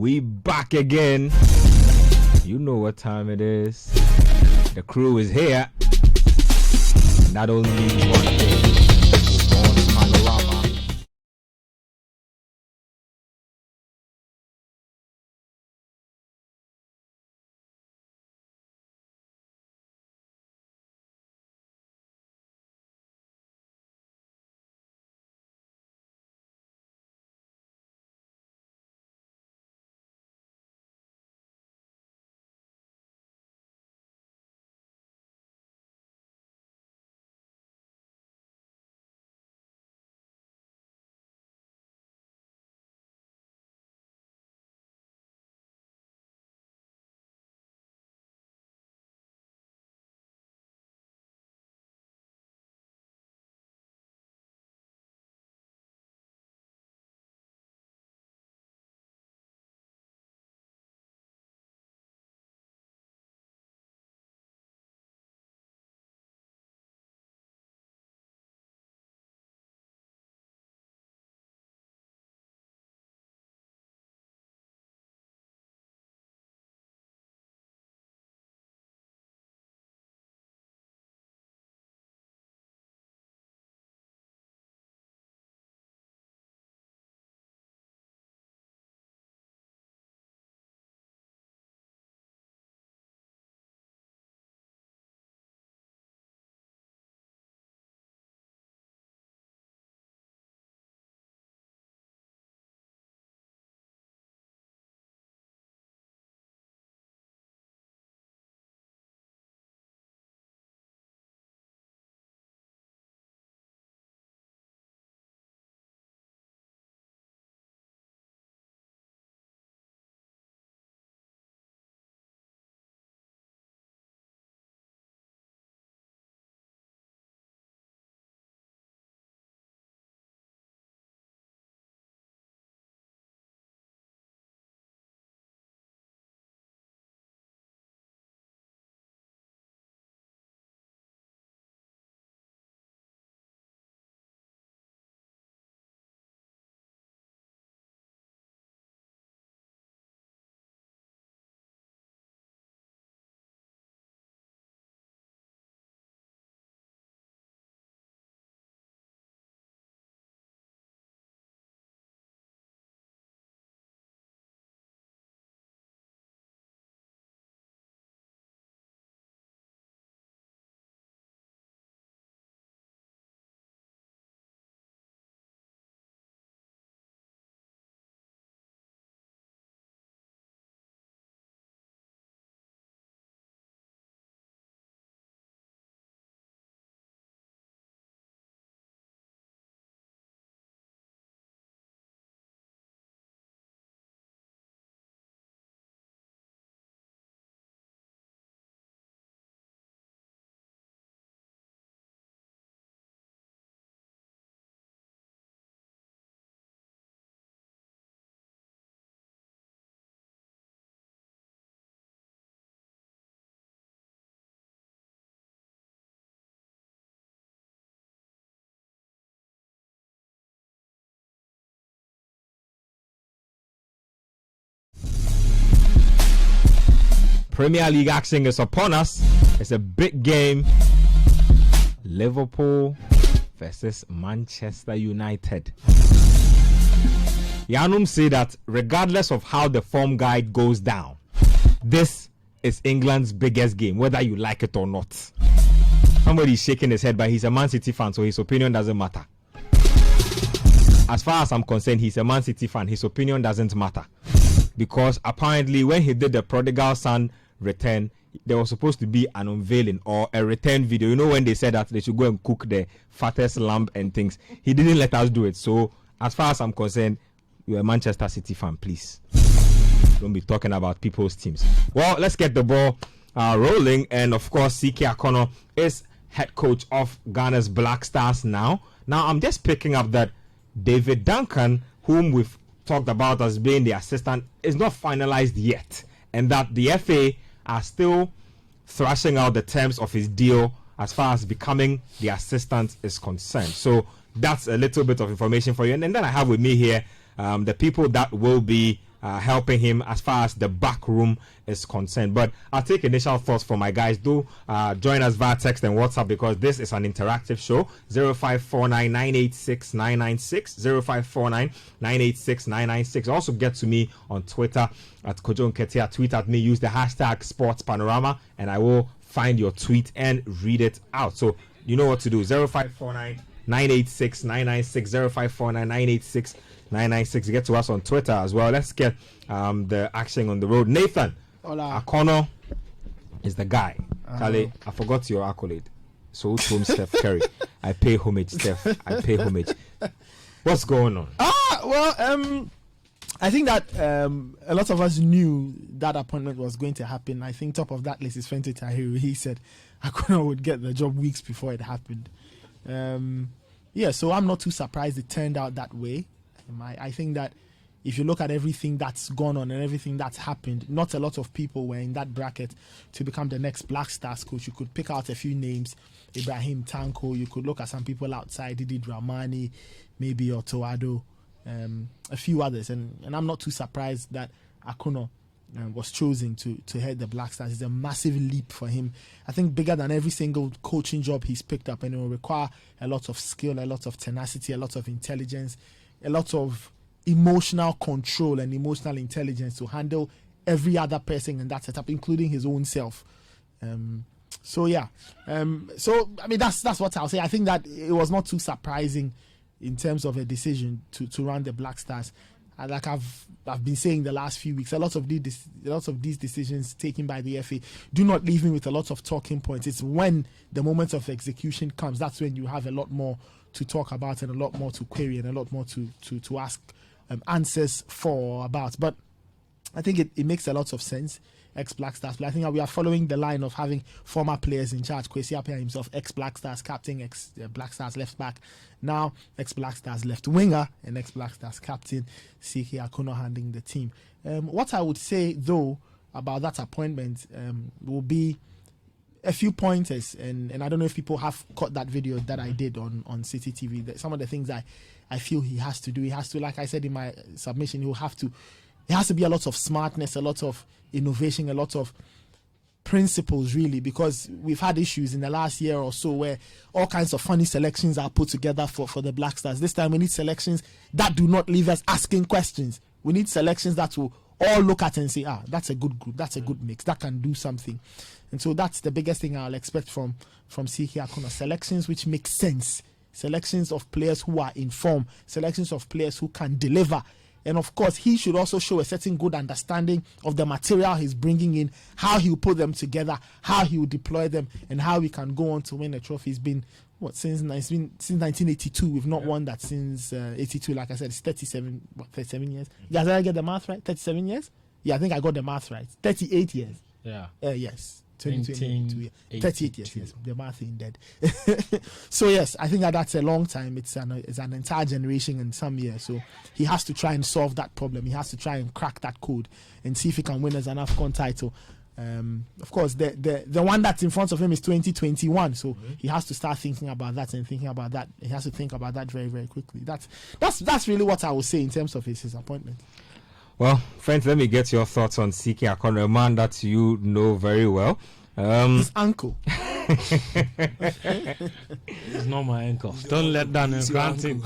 We back again. You know what time it is. The crew is here. Not only one thing on Panorama. Premier League action is upon us. It's a big game. Liverpool versus Manchester United. Yanum say that regardless of how the form guide goes down, this is England's biggest game, whether you like it or not. Somebody's shaking his head, but he's a Man City fan, so his opinion doesn't matter. As far as I'm concerned, he's a Man City fan. His opinion doesn't matter. Because apparently when he did the prodigal son return, there was supposed to be an unveiling or a return video. You know when they said that they should go and cook the fattest lamb and things. He didn't let us do it. So as far as I'm concerned, you're a Manchester City fan, please. Don't be talking about people's teams. Well, let's get the ball rolling. And of course, C.K Akonnor is head coach of Ghana's Black Stars now. Now, I'm just picking up that David Duncan, whom we've talked about as being the assistant, is not finalized yet, and that the FA are still thrashing out the terms of his deal as far as becoming the assistant is concerned. So that's a little bit of information for you. And then I have with me here the people that will be helping him as far as the back room is concerned. But I'll take initial thoughts from my guys. Do join us via text and WhatsApp, because this is an interactive show. 0549-986-996, 0549-986-996. Also get to me on Twitter at Kojo Nketsia. Tweet at me, use the hashtag Sports Panorama, and I will find your tweet and read it out. So you know what to do. 0549-986-996, 0549-986-996. Get to us on Twitter as well. Let's get the action on the road. Nathan, Akonnor is the guy. Charlie, I forgot your accolade. So to Steph Curry. I pay homage, Steph. I pay homage. What's going on? I think that a lot of us knew that appointment was going to happen. I think top of that list is Fenty Tahiru. He said Akonnor would get the job weeks before it happened. So I'm not too surprised it turned out that way. I think that if you look at everything that's gone on and everything that's happened, not a lot of people were in that bracket to become the next Black Stars coach. You could pick out a few names, Ibrahim Tanko. You could look at some people outside, Didi Dramani, maybe Otoado, a few others. And I'm not too surprised that Akonnor was chosen to head the Black Stars. It's a massive leap for him. I think bigger than every single coaching job he's picked up, and it will require a lot of skill, a lot of tenacity, a lot of intelligence, a lot of emotional control and emotional intelligence to handle every other person in that setup, including his own self. So I mean, that's what I'll say. I think that it was not too surprising in terms of a decision to run the Black Stars. And like I've been saying the last few weeks, a lot of these decisions taken by the FA do not leave me with a lot of talking points. It's when the moment of execution comes, that's when you have a lot more to talk about and a lot more to query and a lot more to ask answers for about. But I think it makes a lot of sense, ex-Black Stars. But I think that we are following the line of having former players in charge. Kwesi Appiah himself, ex-Black Stars captain, ex-Black Stars left back, now ex-Black Stars left winger, and ex-Black Stars captain C.K Akonnor handling the team. What I would say, though, about that appointment will be a few pointers, and I don't know if people have caught that video that I did on Citi TV. Some of the things I feel he has to do, like I said in my submission, it has to be a lot of smartness, a lot of innovation, a lot of principles, really, because we've had issues in the last year or so where all kinds of funny selections are put together for the Black Stars. This time we need selections that do not leave us asking questions. We need selections that will all look at and say, that's a good group, that's a good mix, that can do something. And so that's the biggest thing I'll expect from C.K Akonnor. Selections which make sense, selections of players who are in form, selections of players who can deliver. And of course, he should also show a certain good understanding of the material he's bringing in, how he'll put them together, how he will deploy them, and how we can go on to win a trophy. It's been since 1982. We've not won that since 82. Like I said, it's 37 years. You guys, did I get the math right? 37 years? Yeah, I think I got the math right. 38 years. Yeah. Yes. 2022, 38 years. Yes, the math ain't dead. So yes, I think that's a long time. It's an entire generation in some years. So he has to try and solve that problem. He has to try and crack that code and see if he can win as an AFCON title. Of course, the one that's in front of him is 2021. So he has to start thinking about that and thinking about that. He has to think about that very, very quickly. That's really what I would say in terms of his appointment. Well, friends, let me get your thoughts on C.K Akonnor, a man that you know very well. His uncle. It's not my uncle. Don't let down his granting.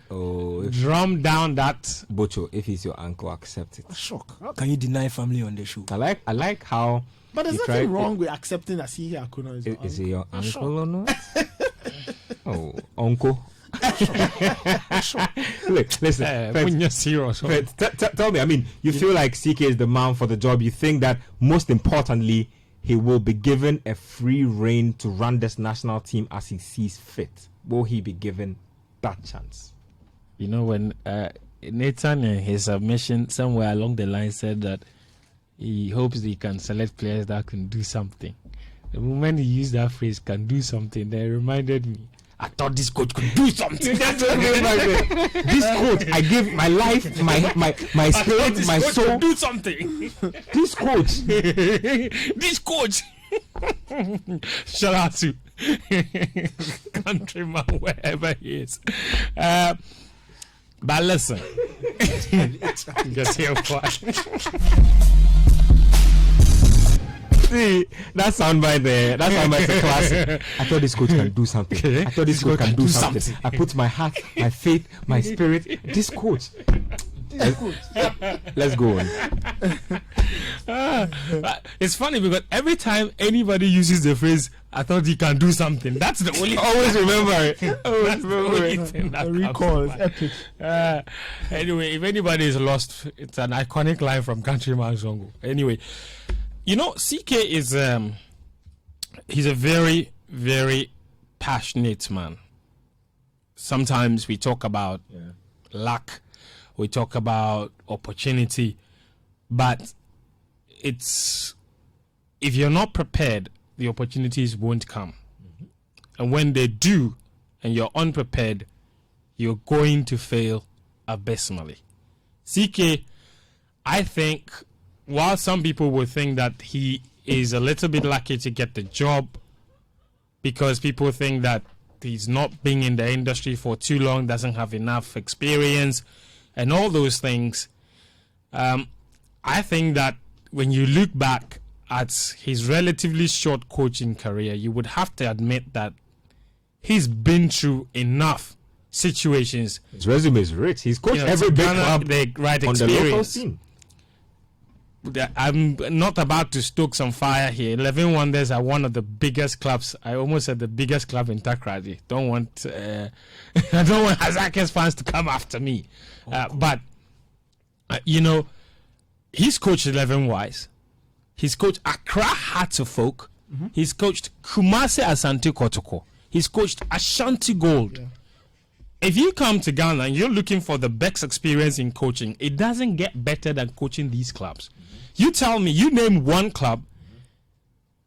Oh, Drum down that. Bocho, if he's your uncle, accept it. Shock. How can you deny family on the show? I like how. But there's nothing wrong with accepting that C.K Akonnor is your uncle. Is he your uncle or not? Oh, uncle. Look, listen. When you're serious, tell me. I mean, you feel like CK is the man for the job. You think that most importantly, he will be given a free rein to run this national team as he sees fit. Will he be given that chance? You know, when Nathan in his submission somewhere along the line said that he hopes he can select players that can do something. The moment he used that phrase, "can do something," that reminded me. I thought this coach could do something. This coach, I give my life, my spirit, my soul. Could do something. This coach. This coach. Shout out to countryman wherever he is. But listen. See, that soundbite there, that soundbite is a classic. I thought this coach can do something. Okay. I thought this coach can do something. I put my heart, my faith, my spirit. This coach. Let's go on. It's funny because every time anybody uses the phrase, I thought he can do something, that's the only Always remember it. Always remember it. The recall is epic. Anyway, if anybody is lost, it's an iconic line from Countryman Zongo. Anyway, you know, CK is he's a very, very passionate man. Sometimes we talk about luck, we talk about opportunity, but it's, if you're not prepared, the opportunities won't come. And when they do, and you're unprepared, you're going to fail abysmally. CK, I think, while some people will think that he is a little bit lucky to get the job because people think that he's not been in the industry for too long, doesn't have enough experience, and all those things, I think that when you look back at his relatively short coaching career, you would have to admit that he's been through enough situations. His resume is rich. He's coached every big club the right on the local experience. scene. I'm not about to stoke some fire here. 11 Wonders are one of the biggest clubs. I almost said the biggest club in Takrady. Don't want I don't want Hazakes fans to come after me. But you know, he's coached 11 Wise. He's coached Accra Hearts of Folk. He's coached Kumasi Asante Kotoko. He's coached Ashanti Gold. Yeah. If you come to Ghana and you're looking for the best experience in coaching, it doesn't get better than coaching these clubs. You tell me, you name one club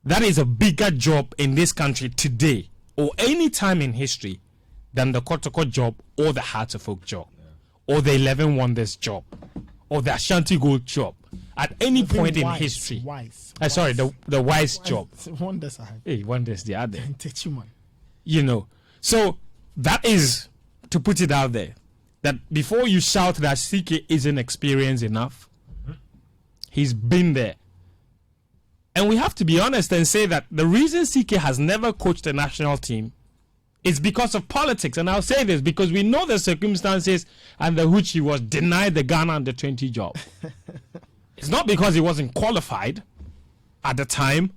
that is a bigger job in this country today or any time in history than the Kotoko job or the Hearts of Folk job or the 11 Wonders job or the Ashanti Gold job at any point in history. Sorry, the Wise job. Wonders are Hey, Wonders the other. Nketsia. You know, so that is, to put it out there, that before you shout that CK isn't experienced enough, he's been there. And we have to be honest and say that the reason CK has never coached a national team is because of politics. And I'll say this because we know the circumstances under which he was denied the Ghana under-20 job. It's not because he wasn't qualified at the time,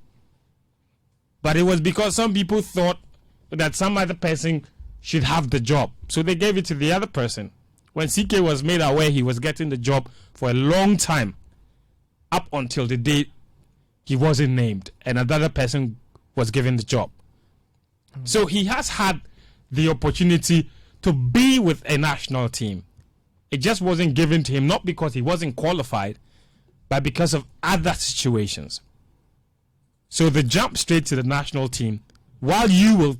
but it was because some people thought that some other person should have the job. So they gave it to the other person. When CK was made aware he was getting the job for a long time, up until the day he wasn't named and another person was given the job. So he has had the opportunity to be with a national team. It just wasn't given to him, not because he wasn't qualified, but because of other situations. So the jump straight to the national team, while you will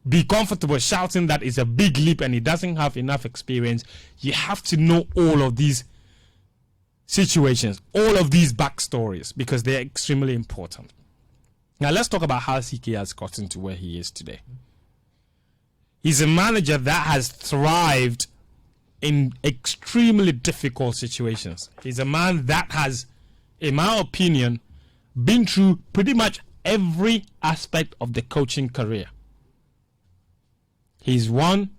be comfortable shouting that it's a big leap and he doesn't have enough experience, you have to know all of these situations, all of these backstories, because they're extremely important. Now let's talk about how CK has gotten to where he is today. He's a manager that has thrived in extremely difficult situations. He's a man that has, in my opinion, been through pretty much every aspect of the coaching career. He's won.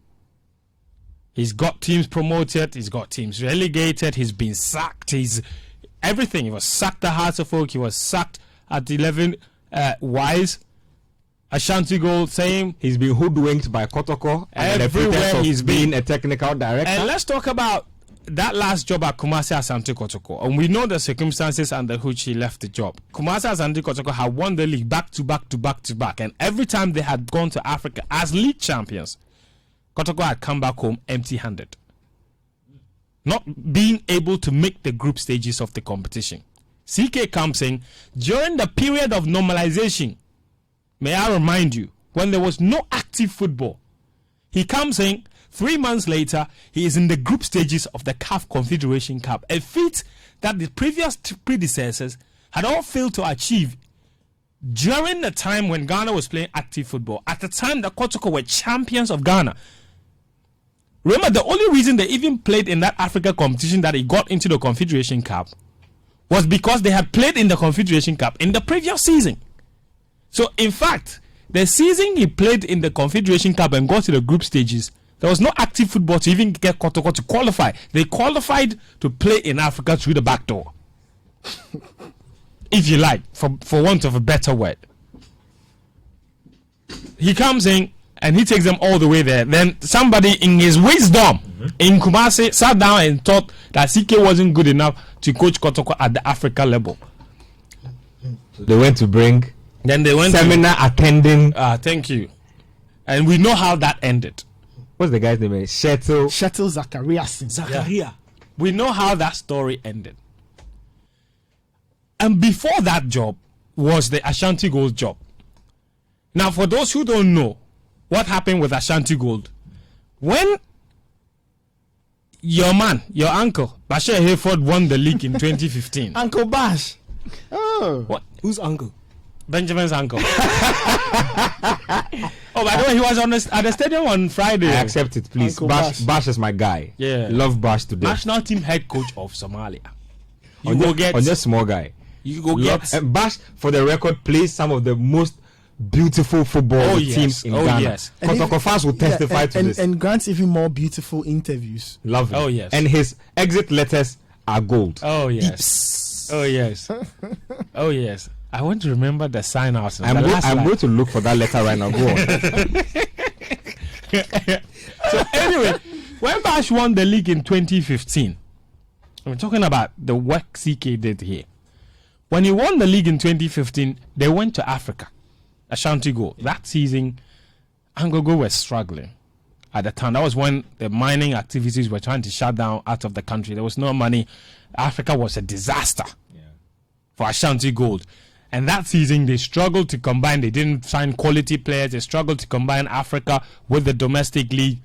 He's got teams promoted. He's got teams relegated. He's been sacked. He's everything. He was sacked at Hearts of Folk. He was sacked at 11 Wise. Ashanti Gold, same. He's been hoodwinked by Kotoko. Everywhere he's been a technical director. And let's talk about that last job at Kumasi Asante Kotoko. And we know the circumstances under which he left the job. Kumasi Asante Kotoko had won the league back to back. And every time they had gone to Africa as league champions, Kotoko had come back home empty-handed. Not being able to make the group stages of the competition. CK comes in during the period of normalization. May I remind you, when there was no active football, he comes in. 3 months later, he is in the group stages of the CAF Confederation Cup, a feat that the previous predecessors had all failed to achieve during the time when Ghana was playing active football. At the time, the Kotoko were champions of Ghana. Remember, the only reason they even played in that Africa competition that he got into the Confederation Cup was because they had played in the Confederation Cup in the previous season. So, in fact, the season he played in the Confederation Cup and got to the group stages, there was no active football to even get Kotoko to qualify. They qualified to play in Africa through the back door. If you like, for want of a better word. He comes in and he takes them all the way there. Then somebody in his wisdom in Kumasi sat down and thought that CK wasn't good enough to coach Kotoko at the Africa level. They went to bring seminar attending. Thank you. And we know how that ended. What's the guy's name? Shettle Zacharias. Zakaria. We know how that story ended. And before that job was the Ashanti Gold job. Now, for those who don't know what happened with Ashanti Gold, when your uncle, Bashir Hayford, won the league in 2015. Uncle Bash. Oh. What? Whose uncle? Benjamin's uncle. Oh, by the way, he was at the stadium on Friday. I accept it, please. Bash is my guy. Yeah. Love Bash today. National team head coach of Somalia. On just small guy. You go get. And Bash, for the record, plays some of the most beautiful football teams in Ghana. Yes. Kotoko fans will testify to this. And grants even more beautiful interviews. Love it. Oh, yes. And his exit letters are gold. Oh, yes. Oh, yes. Oh, yes. I want to remember the sign out. I'm going to look for that letter right now. Go on. So, anyway, when Bash won the league in 2015, I'm talking about the work CK did here. When he won the league in 2015, they went to Africa. Ashanti Gold. That season, Angogo was struggling at the time. That was when the mining activities were trying to shut down out of the country. There was no money. Africa was a disaster for Ashanti Gold. And that season, they struggled to combine. They didn't sign quality players. They struggled to combine Africa with the domestic league.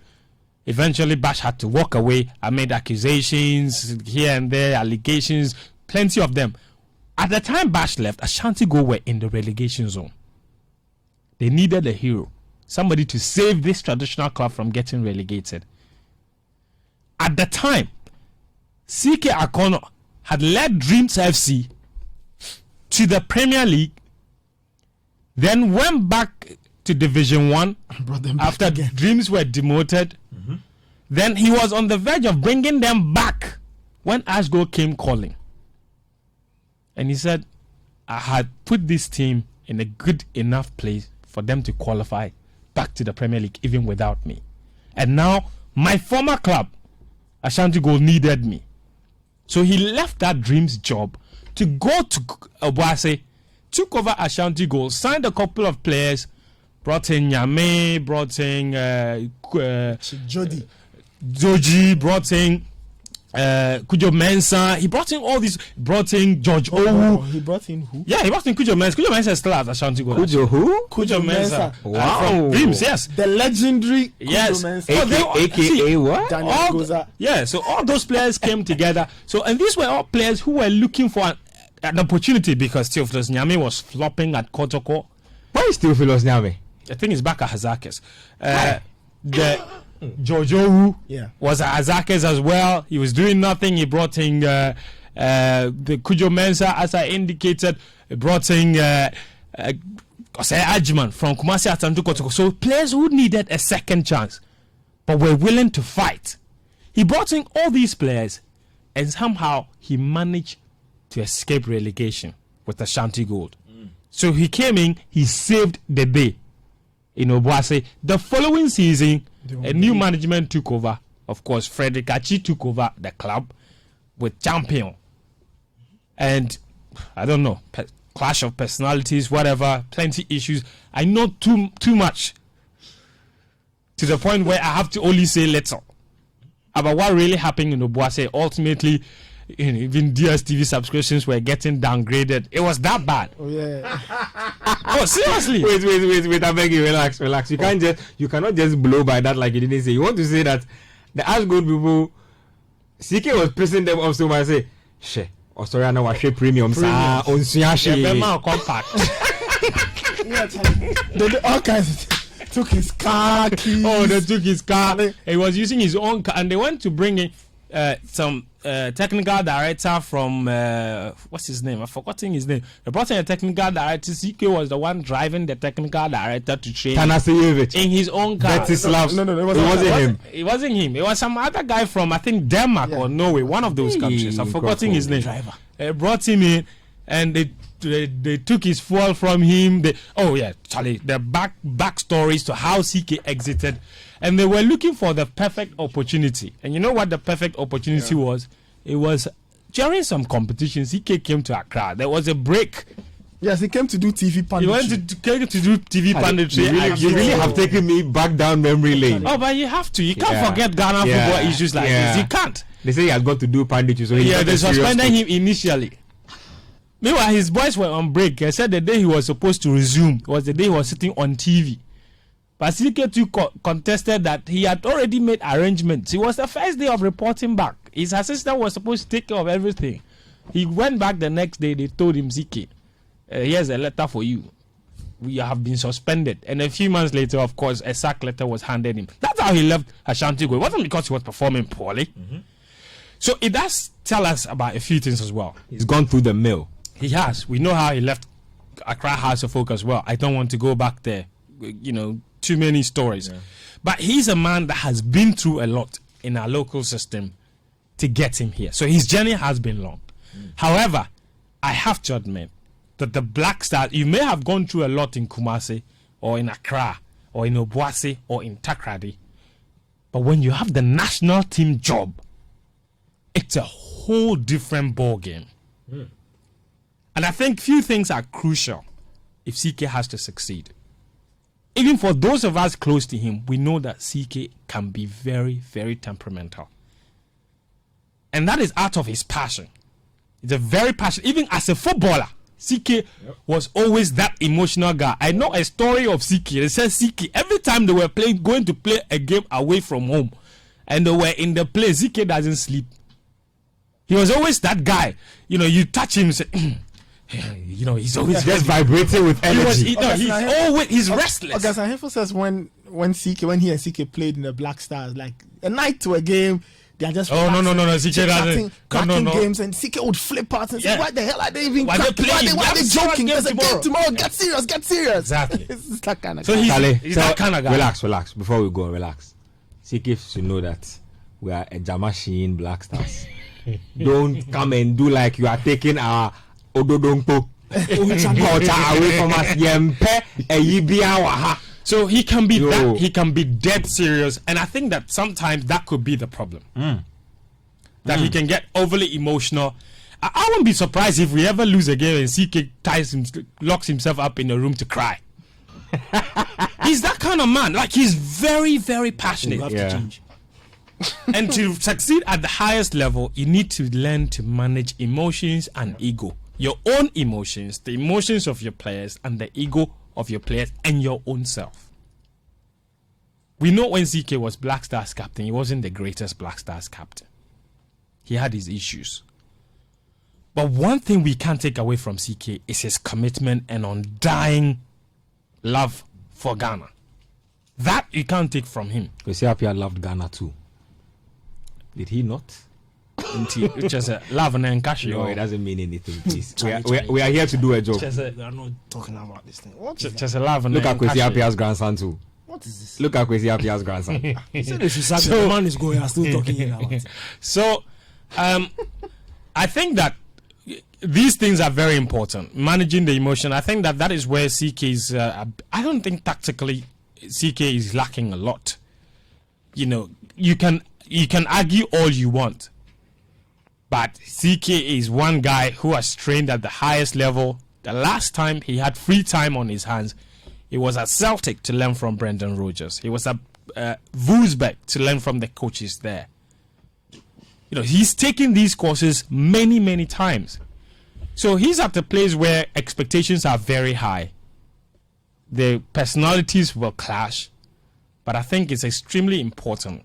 Eventually, Bash had to walk away amid accusations here and there, allegations, plenty of them. At the time Bash left, Ashanti Gold were in the relegation zone. They needed a hero, somebody to save this traditional club from getting relegated. At the time, C.K Akonnor had led Dreams FC to the Premier League, then went back to Division 1 after Dreams were demoted. Then he was on the verge of bringing them back when Ashgo came calling. And he said, I had put this team in a good enough place for them to qualify back to the Premier League even without me. And now my former club, Ashanti Gold, needed me. So he left that Dreams job to go to Obuasi, took over Ashanti Gold, signed a couple of players, brought in Nyame, brought in Joji, brought in Kujo Mensah. He brought in all these. Brought in George Owu. He brought in who? Yeah, he brought in Kujo Mensah. Kujo Mensah is still at Ashanti Gold. Kujo who? Kujo Mensah. Wow. From Dreams, yes. The legendary Yes. Kujo Mensah. AKA what? Daniel Goza. Yeah, so all those players came together. So, and these were all players who were looking for an opportunity because Theophilus Nyame was flopping at Kotoko. Why is Theophilus Nyame? I think he's back at Hazakis. The Jojo was at Hazakis as well. He was doing nothing. He brought in the Kujo Mensah, as I indicated. He brought in Ajman from Kumasi Atantu Kotoko. So players who needed a second chance but were willing to fight. He brought in all these players and somehow he managed to escape relegation with Ashanti Gold. So he came in, he saved the day in Obuasi. The following season, a new management took over. Of course, Frederick Achi took over the club with champion. And I don't know, clash of personalities, whatever, plenty issues. I know too much to the point where I have to only say little about what really happened in Obuasi. Ultimately, even DSTV subscriptions were getting downgraded. It was that bad. Oh yeah. Oh, seriously. Wait, I beg you, relax. You cannot just blow by that like you didn't say. You want to say that the Ash Gold people, CK was pissing them off so much. Say, she, sorry, I know what premium. Compact. They do all kinds of took his car keys. Oh, they took his car. He was using his own car, and they went to bring in some technical director from what's his name? I've forgotten his name. They brought in a technical director. CK was the one driving the technical director to train in his own car. No, it wasn't him. It wasn't him. It was some other guy from, I think, Denmark or Norway, one of those countries. I've forgotten his name. They brought him in, and they took his fuel from him. Charlie, the back stories to how CK exited, and they were looking for the perfect opportunity. And you know what the perfect opportunity was? It was during some competition. CK came to Accra. There was a break. Yes, he came to do TV punditry. Came to do TV punditry. You really have taken me back down memory lane. Oh, but you have to. You can't forget Ghana football issues like this. You can't. They say he has got to do punditry, so they suspended him initially. Meanwhile, his boys were on break. I said the day he was supposed to resume was the day he was sitting on TV. But CK2 contested that he had already made arrangements. It was the first day of reporting back. His assistant was supposed to take care of everything. He went back the next day. They told him, CK, here's a letter for you. We have been suspended. And a few months later, of course, a sack letter was handed him. That's how he left Ashanti Go. It wasn't because he was performing poorly. Mm-hmm. So it does tell us about a few things as well. He's gone through the mill. He has. We know how he left Accra House of Folk as well. I don't want to go back there. Too many stories. Yeah. But he's a man that has been through a lot in our local system to get him here. So his journey has been long. However, I have to admit that the Black Stars, you may have gone through a lot in Kumasi or in Accra or in Obuasi or in Takrady. But when you have the national team job, it's a whole different ball game. And I think few things are crucial if CK has to succeed. Even for those of us close to him, we know that CK can be very, very temperamental. And that is out of his passion. He's a very passionate, even as a footballer, CK was always that emotional guy. I know a story of CK. They said CK, every time they were going to play a game away from home, and they were in the place, CK doesn't sleep. He was always that guy. You touch him, say, he's always just vibrating with energy. He's restless. August Ahefo says when he and CK played in the Black Stars, like a night to a game, they are just no. CK doesn't. Cracking games, and CK would flip out and say, "Why the hell are they even? Why they joking? There's a game tomorrow. Get serious. Exactly. It's that kind of. So he's that kind of guy. Relax. Before we go, relax. CK should know that we are a Jamashine Black Stars. Don't come and do like you are taking our Ododonko culture away from us. Yempe eyibiawaha. So he can be that. He can be dead serious, and I think that sometimes that could be the problem. That he can get overly emotional. I won't be surprised if we ever lose a game and CK locks himself up in a room to cry. He's that kind of man. Like, he's very, very passionate. Have to change. And to succeed at the highest level, you need to learn to manage emotions and ego. Your own emotions, the emotions of your players, and the ego of your players and your own self. We know when CK was Black Stars captain, he wasn't the greatest Black Stars captain. He had his issues. But one thing we can't take away from CK is his commitment and undying love for Ghana. That you can't take from him. Kwesi Appiah loved Ghana too. Did he not? Which is a love and encash. No, it doesn't mean anything, please. We are here to do a job. We are not talking about this thing. What is just a love and look at Kwesi Appiah's grandson too. What is this? Look at Kwesi Appiah's grandson. He said they should sack the man is going. I'm still talking about it. So, I think that these things are very important. Managing the emotion. I think that is where CK is. I don't think tactically CK is lacking a lot. You can argue all you want, but CK is one guy who has trained at the highest level. The last time he had free time on his hands, he was at Celtic to learn from Brendan Rodgers. He was at Wolfsburg to learn from the coaches there. He's taken these courses many, many times. So he's at a place where expectations are very high. The personalities will clash, but I think it's extremely important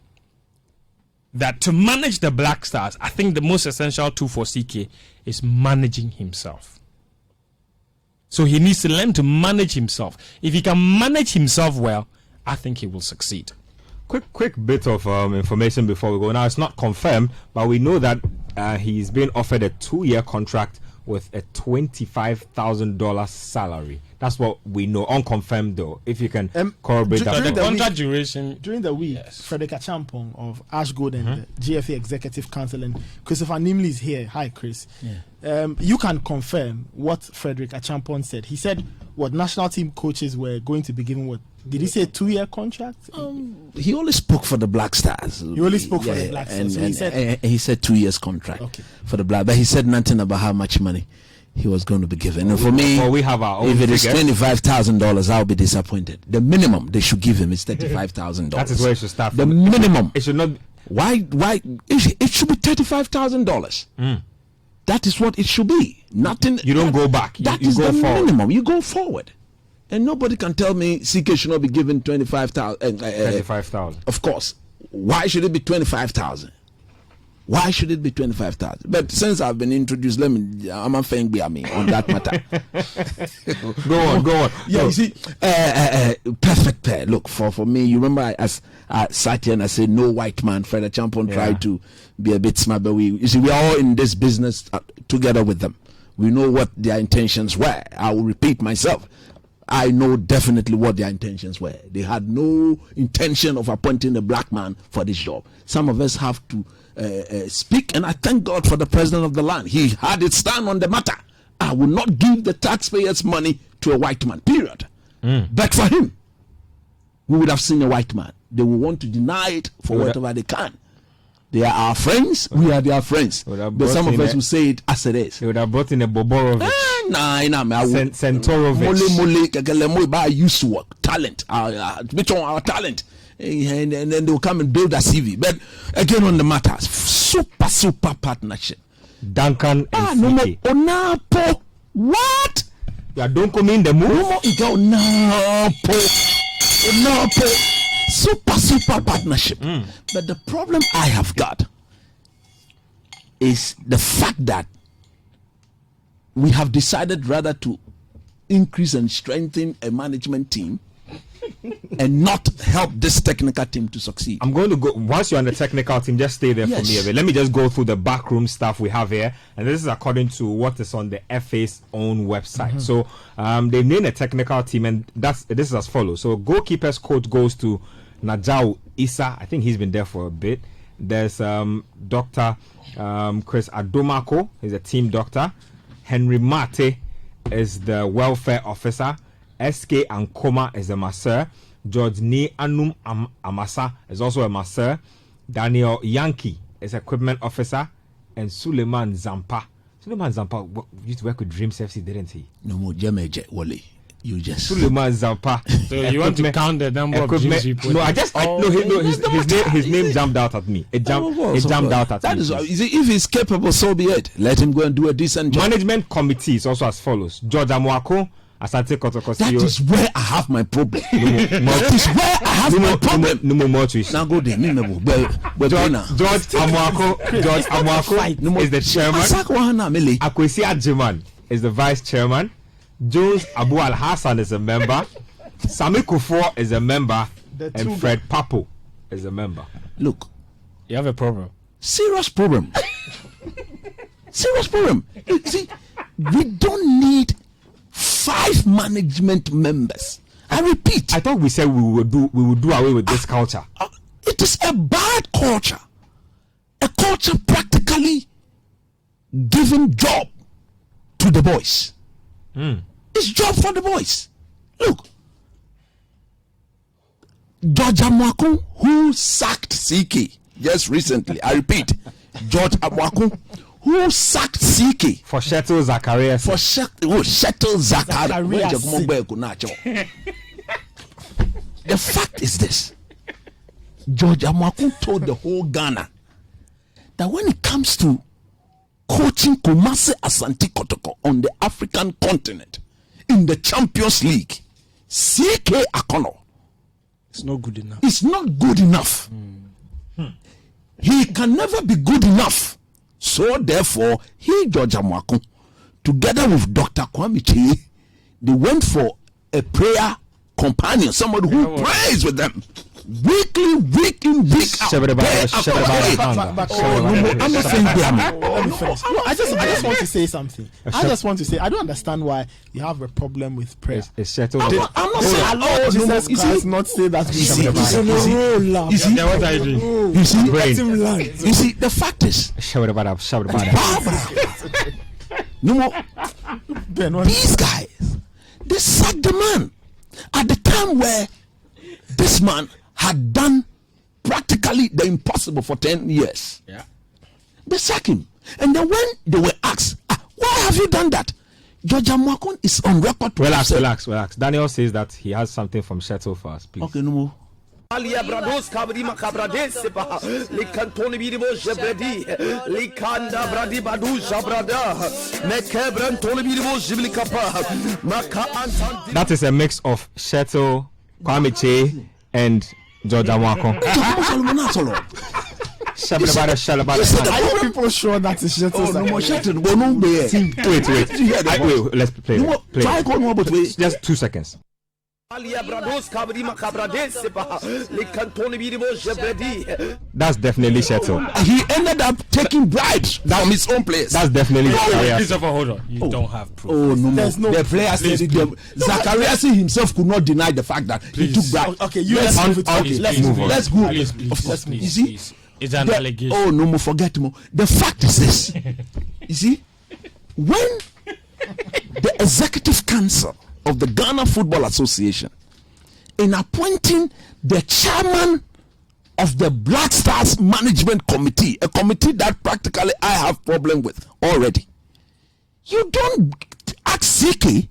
that to manage the Black Stars, I think the most essential tool for CK is managing himself. So he needs to learn to manage himself. If he can manage himself well, I think he will succeed. Quick bit of information before we go. Now, it's not confirmed, but we know that he's been offered a 2-year contract with a $25,000 salary. That's what we know, unconfirmed though. If you can corroborate that. The contract duration. During the week, Frederick Achampong of Ashgold and the GFA Executive Council and Christopher Nimley is here. Hi, Chris. Yeah. You can confirm what Frederick Achampong said. He said what national team coaches were going to be given what? Did he say a 2-year contract? He only spoke for the Black Stars. He only spoke for the Black Stars. And he said 2 years contract for the Black. But he said nothing about how much money he was going to be given. And for me, we have our own if it is figures. $25,000, I'll be disappointed. The minimum they should give him is $35,000. That is where it should start. The minimum. It should not. Why? It should be $35,000. That is what it should be. Nothing. You don't go back. That you is go the forward. minimum. You go forward. And nobody can tell me CK should not be given 25,000. 25,000. Of course. Why should it be 25,000? Why should it be 25,000? But since I've been introduced, I'm a fan on that matter. Go on. Yeah, you see, perfect pair. Look, for me, you remember I sat here and I said, no white man. Fred Achampong tried to be a bit smart, but we are all in this business together with them. We know what their intentions were. I will repeat myself. I know definitely what their intentions were. They had no intention of appointing a black man for this job. Some of us have to speak, and I thank God for the president of the land. He had it stand on the matter. I will not give the taxpayers' money to a white man, period. But for him, we would have seen a white man. They will want to deny it for whatever they can. They are our friends. We are their friends. But some of us will say it as it is. They would have brought in a Boborovich. Centorovich. Use work, talent, our talent. And then they will come and build a CV. But again, on the matter, super partnership. Duncan and CK. Onapo. What? You don't come in the move. Onapo. Super partnership. But the problem I have got is the fact that we have decided rather to increase and strengthen a management team and not help this technical team to succeed. I'm going to go, once you're on the technical team, just stay there for me a bit. Let me just go through the backroom stuff we have here, and this is according to what is on the FA's own website. So they named a technical team, and this is as follows. So goalkeeper's coach goes to Najau Issa. I think he's been there for a bit. There's Dr. Chris Adomako, he's a team doctor. Henry Mate is the welfare officer. C.K Akonnor is a masseur. George Ni Anum Amasa is also a masseur. Daniel Yankee is equipment officer. And Suleiman Zampa used to work with Dreams FC, didn't he? No more Jameje Wally. You just Suleiman Zampa. So you want to count the number of Dreams people? No, his name jumped out at me. It jumped out at me. If he's capable, so be it. Let him go and do a decent job. Management committee is also as follows: George Amuako, Asante Kotoko. That is where I have my problem. That is where I have my problem. No more to now go there. George Amuako is the chairman. Akwesi Ajiman is the vice chairman. Jones Abu Al Hassan is a member. Sami Kufuor is a member. And Fred Papo is a member. Look, you have a problem. Serious problem. Serious problem. You see, we don't need 5 management members. I repeat. I thought we said we would do away with this culture. It is a bad culture. A culture practically giving job to the boys. It's job for the boys. Look, George Amwako, who sacked CK just recently, I repeat, George Amwako, who sacked CK for Shetel Zacharias. Shetel Zacharias. The fact is this: George Amwako told the whole Ghana that when it comes to coaching Kumasi Asante Kotoko on the African continent in the Champions League, C.K Akonnor, it's not good enough. It's not good enough. He can never be good enough. So therefore, George Amwako, together with Dr. Kwame Chie, they went for a prayer companion, somebody who prays with them. Week in, week out. I'm not saying let me finish. No, I just want to say something. I just want to say I don't understand why you have a problem with prayer. It's settled. I'm not saying Jesus Christ not say that. What are you doing? You see, Brain. you see, the fact is, no more. These guys, they sacked the man at the time where this man had done practically the impossible for 10 years. Yeah. They sacked him. And then when they were asked, why have you done that? George Amuakun is on record to Relax. Daniel says that he has something from Shuttle for us, please. Okay, no more. Alia Brados Kabri Makabrades Sepa, Likantoni Bidibo Jebredi, Likanda Bradi Badu Jabrada, Mekebran Tolibibo Jiblikapa, Maka Antan. That is a mix of Shuttle, Kwame Che, and George Amuakun. Are you people sure that is Shuttle? Oh, no more Shuttle. Wait. Let's play. Just 2 seconds. That's definitely Shuttle. He ended up taking bribes from his own players. That's definitely Christopher, hold on. You don't have proof. Oh no, the player said Zacharias himself could not deny the fact that he took bribes. Okay, let's move on. Let's go. Please, you see, it's an allegation. Oh no, more forget more. The fact is this. You see, when the executive council of the Ghana Football Association, in appointing the chairman of the Black Stars Management Committee, a committee that practically I have problem with already, you don't ask CK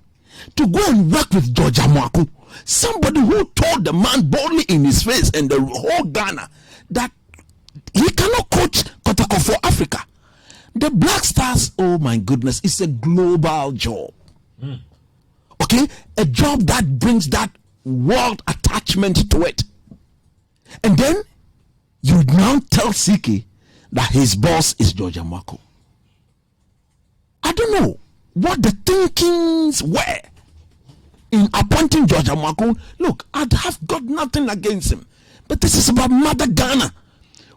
to go and work with George Amuakun, somebody who told the man boldly in his face and the whole Ghana that he cannot coach Kotoko for Africa. The Black Stars, oh my goodness, it's a global job. Okay, a job that brings that world attachment to it. And then you now tell CK that his boss is George Amuakun. I don't know what the thinkings were in appointing George Amuakun. Look, I'd have got nothing against him, but this is about Mother Ghana.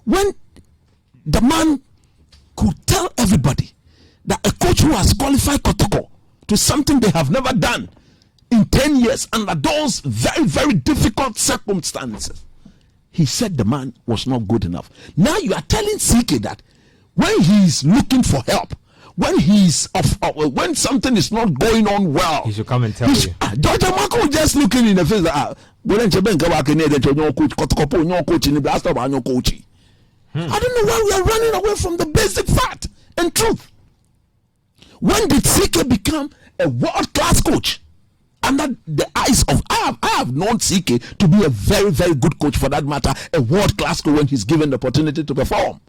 When the man could tell everybody that a coach who has qualified Kotoko to something they have never done in 10 years under those very, very difficult circumstances, he said the man was not good enough. Now you are telling CK that when he's looking for help, when he's when something is not going on well, he should come and tell you. George Amuakun just looking in the face that I don't know why we are running away from the basic fact and truth. When did CK become a world-class coach? Under the eyes of I have known CK to be a very, very good coach, for that matter, a world-class coach when he's given the opportunity to perform.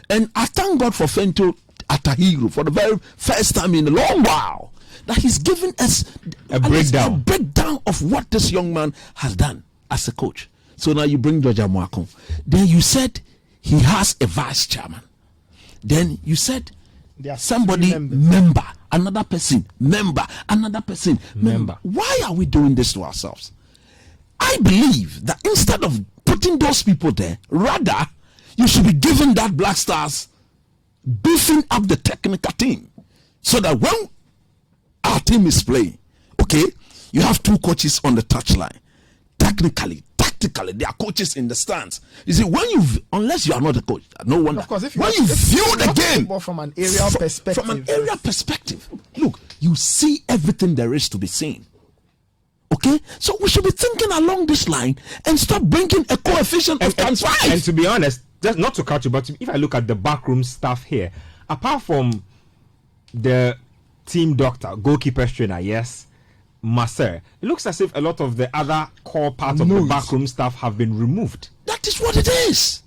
And I thank God for Fento Atahiru for the very first time in a long while that he's given us a breakdown of what this young man has done as a coach. So now you bring George Amuakun. Then you said he has a vice chairman. Then you said somebody member, another person member, another person member. Why are we doing this to ourselves? I believe that instead of putting those people there, rather you should be giving that Black Stars beefing up the technical team, so that when our team is playing, okay, you have two coaches on the touchline. Tactically, they are coaches in the stands. You see, when you, unless you are not a coach, no wonder. Of course, if when you view the game from an aerial perspective, look, you see everything there is to be seen. Okay, so we should be thinking along this line and stop bringing a coefficient of times 5. And to be honest, just not to cut you, but if I look at the backroom stuff here, apart from the team doctor, goalkeeper trainer, yes, Maser, it looks as if a lot of the other core parts of the backroom stuff have been removed. That is what it is.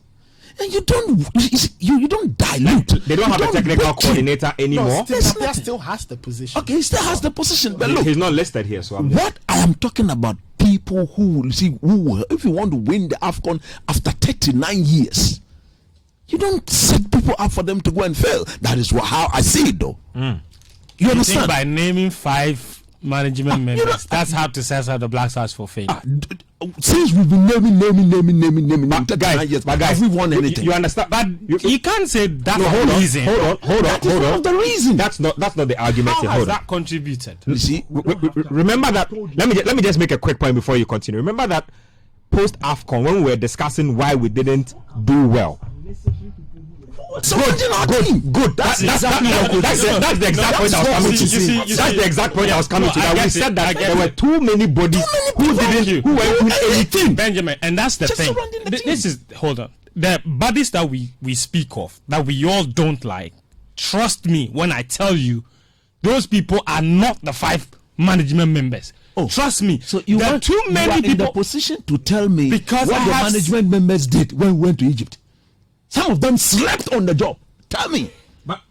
And you don't dilute. They don't have a technical coordinator anymore. He still has the position. Okay, he still has the position. But look, he's not listed here. So what I am talking about, people who if you want to win the AFCON after 39 years, you don't set people up for them to go and fail. That is how I see it, though. You understand? By naming 5 management members. That's how to set up the Black Stars for fame. Since we've been naming, guys, have we won anything? You understand? But you can't say that's hold the on, reason. hold on. One of the reason. That's not the argument. How here. has Hold on. that contributed? You see, Remember that. Let me just make a quick point before you continue. Remember that post AFCON when we were discussing why we didn't do well. Good. That's the exact point I was coming to. That's the exact point I was coming to. That we said that there were too many bodies who weren't doing anything. Benjamin, and that's the Just thing. surrounding the This is hold on. The bodies that we speak of, that we all don't like. Trust me when I tell you, those people are not the 5 management members. Trust me. So you there want are too many in people the position to tell me because what the management members did when we went to Egypt. Some of them slept on the job. Tell me. Hold on.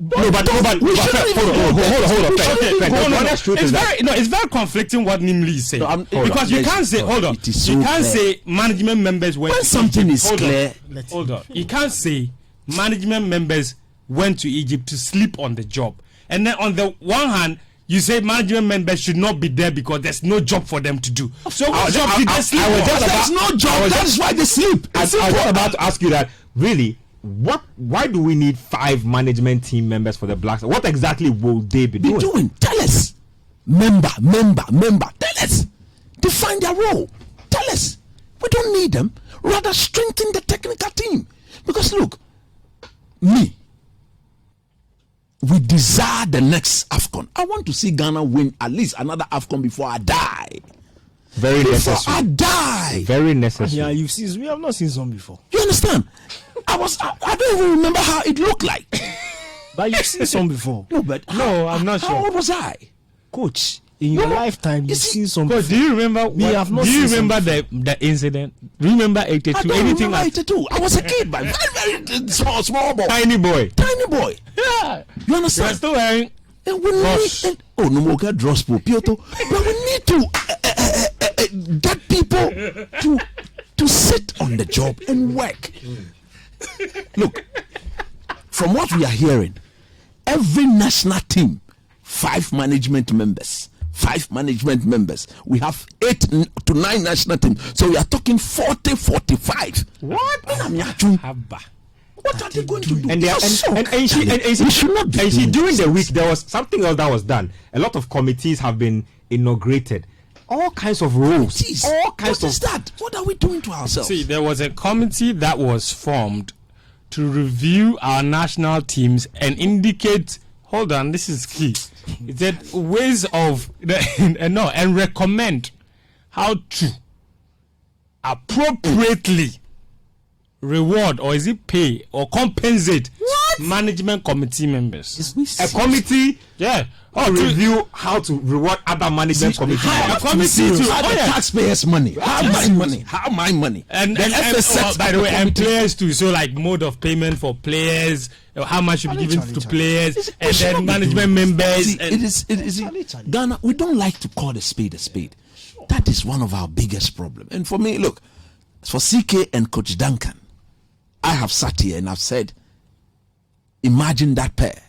It's very conflicting what Nimli is saying. Because you can't say, hold on. You can't say management members went when to something Egypt. is clear. Hold on. You can't say management members went to Egypt to sleep on the job. And then on the one hand, you say management members should not be there because there's no job for them to do. So what job did they sleep on? There's no job. That's why they sleep. I was about to ask you that. Really, why do we need 5 management team members for the Blacks? What exactly will they be doing? Tell us. Member. Tell us. Define their role. Tell us. We don't need them. Rather strengthen the technical team. Because look, we desire the next AFCON. I want to see Ghana win at least another AFCON before I die. Very necessary. Before I die. Very necessary. Yeah, we have not seen some before. You understand? I don't even remember how it looked like. But you've seen some before. No, but I'm not sure. How old was I? Coach, in your lifetime, you've seen some Coach, before. do you remember? Do you remember the incident? Do you remember 82? I don't Anything remember 82. I was a kid, but very small boy. Tiny boy. Yeah. You understand? You're still wearing. And we need, no more get dross, Piotr. But we need to get people to sit on the job and work. Look, from what we are hearing, every national team, 5 management members. We have 8 to 9 national teams. So we are talking 40, 45. What? What are they going to do? And during the week there was something else that was done. A lot of committees have been inaugurated. All kinds of rules. What is that? What are we doing to ourselves? See, there was a committee that was formed to review our national teams and indicate. Hold on, this is key. It said ways of and recommend how to appropriately reward, or is it pay or compensate management committee members. A committee, to review how to reward other management committees. A committee to taxpayers' money. How my money. And by the way, and players too. So like mode of payment for players, how much should be given to players, and then management members. It is Ghana. We don't like to call a spade a spade. That is one of our biggest problems. And for me, look, for CK and Coach Duncan, I have sat here and I've said, imagine that pair.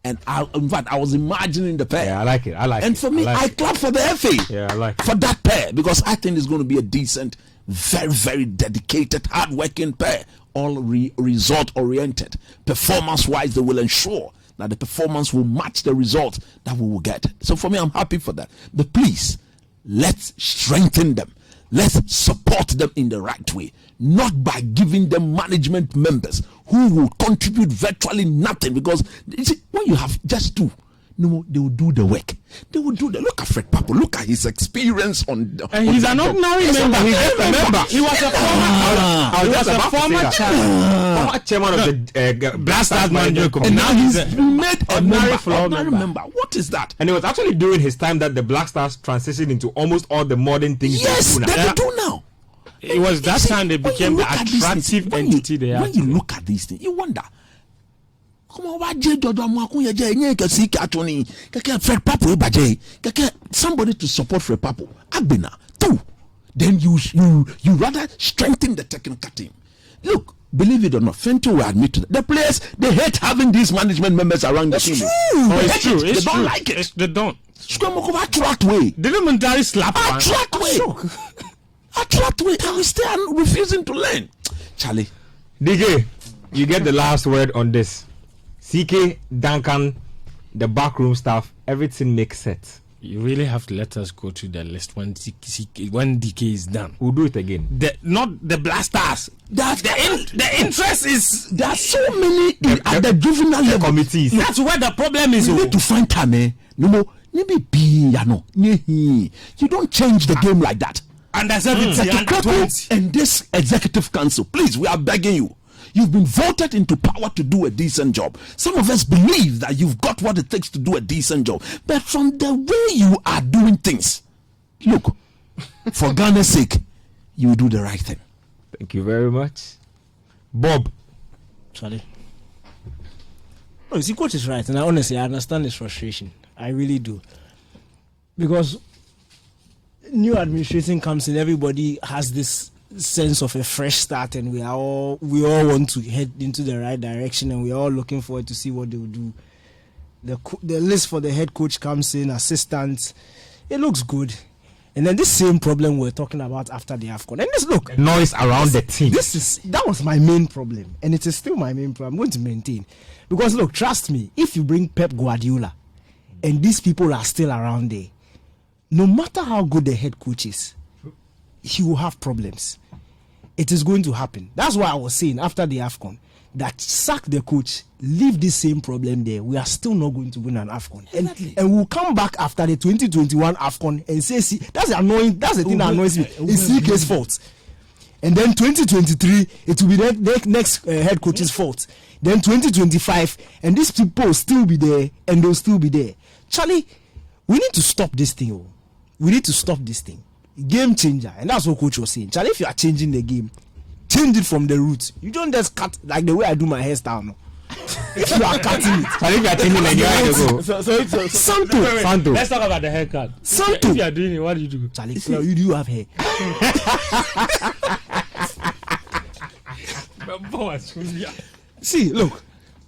And in fact, I was imagining the pair. Yeah, I like it. And for me, I clap for the FA. Yeah, I like it. For that pair, because I think it's going to be a decent, very, very dedicated, hard-working pair. All result-oriented. Performance-wise, they will ensure that the performance will match the result that we will get. So for me, I'm happy for that. But please, let's strengthen them. Let's support them in the right way, not by giving them management members who will contribute virtually nothing. Because you see, when you have just 2, they will do the work. They will do the look at Fred Papo. Look at his experience on. And he's an ordinary member. He was a former chairman of the Black Stars Management Committee. And now he's made a ordinary member. What is that? And it was actually during his time that the Black Stars transitioned into almost all the modern things. Yes, they do now. It was that time they became the attractive entity they are. When you look at these things, you wonder. Somebody to support Fred Papo. Abena. 2. Then you rather strengthen the technical team. Look, believe it or not, Fento will admit to that. The players, they hate having these management members around the team. It's true. They don't like it. They don't. Attract way. Didn't Montari slap one? Attract way. Attract way. And we still refusing to learn. Charlie. DK, you get the last word on this. CK, Duncan, the backroom staff, everything makes sense. You really have to let us go through the list when DK is done. We'll do it again. Not the blasters. The interest is. There are so many at the juvenile level committees. That's where the problem is. You need to find time, eh? No more. You don't change the game like that. And that's everything. And this executive council, please, we are begging you. You've been voted into power to do a decent job. Some of us believe that you've got what it takes to do a decent job. But from the way you are doing things, look, for Ghana's sake, you will do the right thing. Thank you very much. Bob. Charlie. No, you see, coach is right. And honestly, I understand his frustration. I really do. Because new administration comes in, everybody has this sense of a fresh start, and we all want to head into the right direction, and we're all looking forward to see what they will do. The list for the head coach comes in, assistants, it looks good. And then this same problem we're talking about after the AFCON. And this look, noise around the team. That was my main problem, and it is still my main problem. I'm going to maintain, because look, trust me, if you bring Pep Guardiola and these people are still around there, no matter how good the head coach is, he will have problems. It is going to happen. That's why I was saying after the AFCON that sack the coach, leave this same problem there. We are still not going to win an AFCON. And we'll come back after the 2021 AFCON and say, see, that's annoying. That's the thing that annoys me. It's CK's fault. And then 2023, it will be the next head coach's fault. Then 2025, and these people will still be there, and they'll still be there. Charlie, we need to stop this thing. We need to stop this thing. Game changer, and that's what coach was saying. Charlie, if you are changing the game, change it from the roots. You don't just cut like the way I do my hairstyle now. If you are cutting it, Charlie, if you are changing like you go. Santo. Let's talk about the haircut. Santo. If you are doing it, what do you do? Charlie, you do have hair. See, look,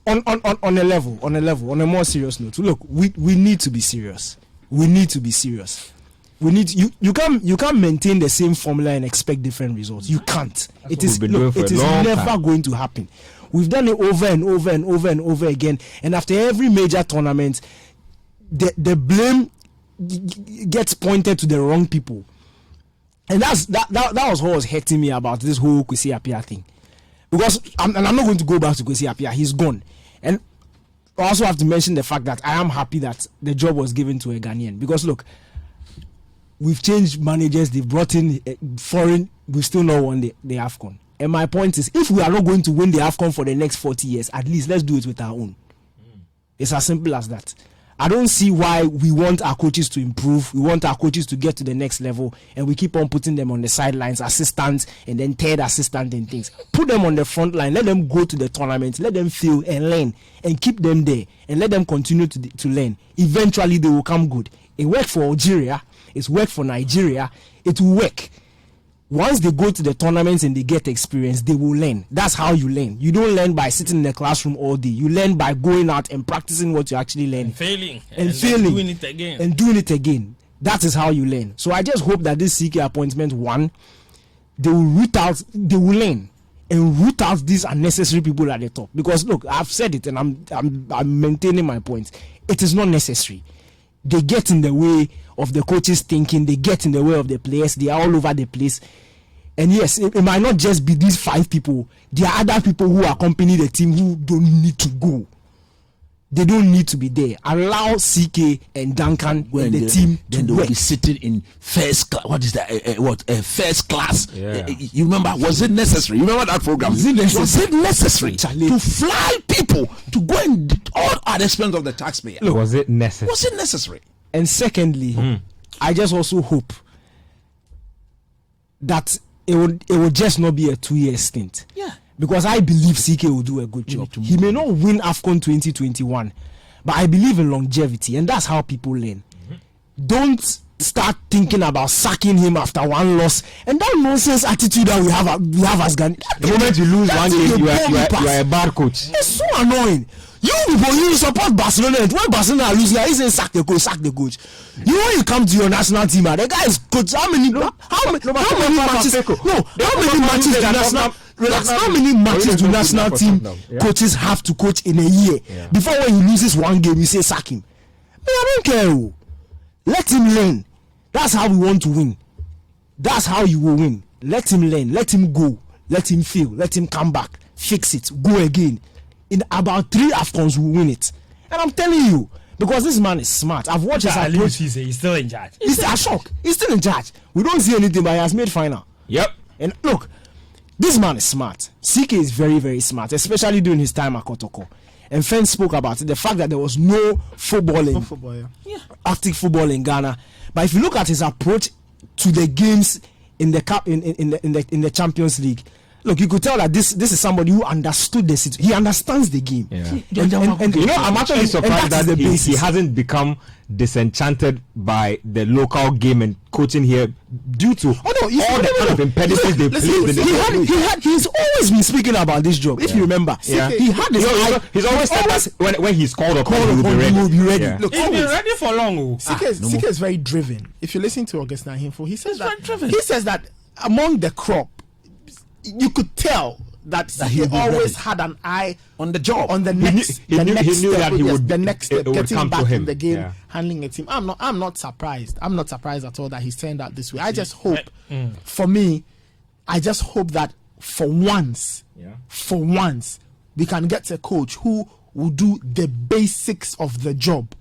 on a level, on a more serious note, look, we need to be serious. We need you can't maintain the same formula and expect different results. You can't. It is never going to happen. We've done it over and over and over and over again, and after every major tournament, the blame gets pointed to the wrong people, and that was what was hurting me about this whole Kwesi Appiah thing. Because I'm not going to go back to Kwesi Appiah. He's gone, and I also have to mention the fact that I am happy that the job was given to a Ghanaian. Because look, we've changed managers, they've brought in foreign, we still not won the AFCON. And my point is, if we are not going to win the AFCON for the next 40 years, at least let's do it with our own. It's as simple as that. I don't see why we want our coaches to improve, we want our coaches to get to the next level, and we keep on putting them on the sidelines, assistants, and then third assistant and things. Put them on the front line, let them go to the tournament, let them feel and learn, and keep them there, and let them continue to learn. Eventually, they will come good. It worked for Algeria, it's worked for Nigeria, it will work. Once they go to the tournaments and they get experience, they will learn. That's how you learn. You don't learn by sitting in the classroom all day. You learn by going out and practicing what you actually learn. And failing. Doing it again. That is how you learn. So I just hope that this CK appointment, one, they will learn and root out these unnecessary people at the top. Because look, I've said it and I'm maintaining my point. It is not necessary. They get in the way of the coaches thinking, they get in the way of the players, they are all over the place. And yes, it might not just be these 5 people. There are other people who accompany the team who don't need to go. They don't need to be there. Allow CK and Duncan and the team to then they work. will be sitting in first class. What is that? First class. Yeah. You remember? Was it necessary? You remember that program? Was it necessary to fly people to go and all at the expense of the taxpayer? Look, was it necessary? Was it necessary? And secondly, I just also hope that it will just not be a 2-year stint. Yeah. Because I believe CK will do a good job. He may not win AFCON 2021, but I believe in longevity, and that's how people learn. Don't start thinking about sacking him after one loss, and that nonsense attitude that we have as Ghana. The moment you lose one game, you are a bad coach. It's so annoying. You people, you support Barcelona, and when Barcelona are losing, he says sack the coach. You when you come to your national team, the guy is coach. How many matches? How many matches do national team coaches have to coach in a year before when he loses one game, you say sack him? I don't care. Let him learn. That's how we want to win. That's how you will win. Let him learn. Let him go. Let him fail. Let him come back. Fix it. Go again. In about 3 AFCONs, we'll win it. And I'm telling you, because this man is smart. I've watched his approach. He's still in charge. He's a shock. He's still in charge. We don't see anything, but he has made final. Yep. And look, this man is smart. CK is very, very smart, especially during his time at Kotoko. And Fence spoke about it, the fact that there was no football, active football in Ghana. But if you look at his approach to the games in the cup in the Champions League, look, you could tell that this is somebody who understood the situation. He understands the game. Yeah. And you know, I'm actually surprised that he hasn't become disenchanted by the local game and coaching here due to all the kind of impediments they place. He's always been speaking about this job. If you remember, he had this. He's always said that when he's called upon, he will be ready. Look, he's been ready for long. CK is very driven. If you listen to Augustin Ahimfo, he says that among the crop, you could tell that he always had an eye on the job, on the next. He knew that he would. The next step, getting back in the game, handling a team. I'm not surprised. I'm not surprised at all that he's turned out this way. I just hope, for me, I just hope that for once, we can get a coach who will do the basics of the job,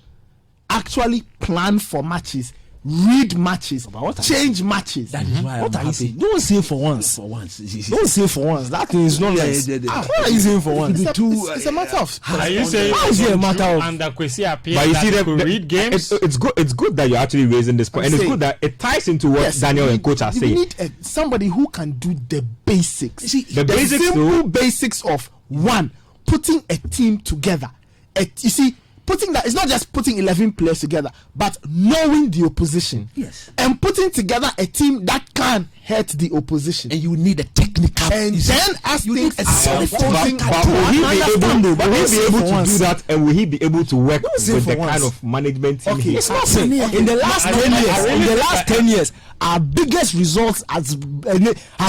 actually plan for matches, read matches, change matches. That is why what are you saying? Don't say for once. Don't say for once. That is not nice. What are you saying for once? It's a matter of. Are you saying a matter of? And Nketsia appears But you see, that read games. It's good that you're actually raising this point, and it's good that it ties into what Daniel and coach are saying. You need somebody who can do the basics. You see, the basics, simple basics of one, putting a team together. You see. Putting that, it's not just putting 11 players together, but knowing the opposition. Yes. And putting together a team that can hurt the opposition. And you need a technical. And then as you need a unfolding, will he be able to do that, and will he be able to work with the kind of management team? Okay, it's not saying. In the last 10 years, our biggest results has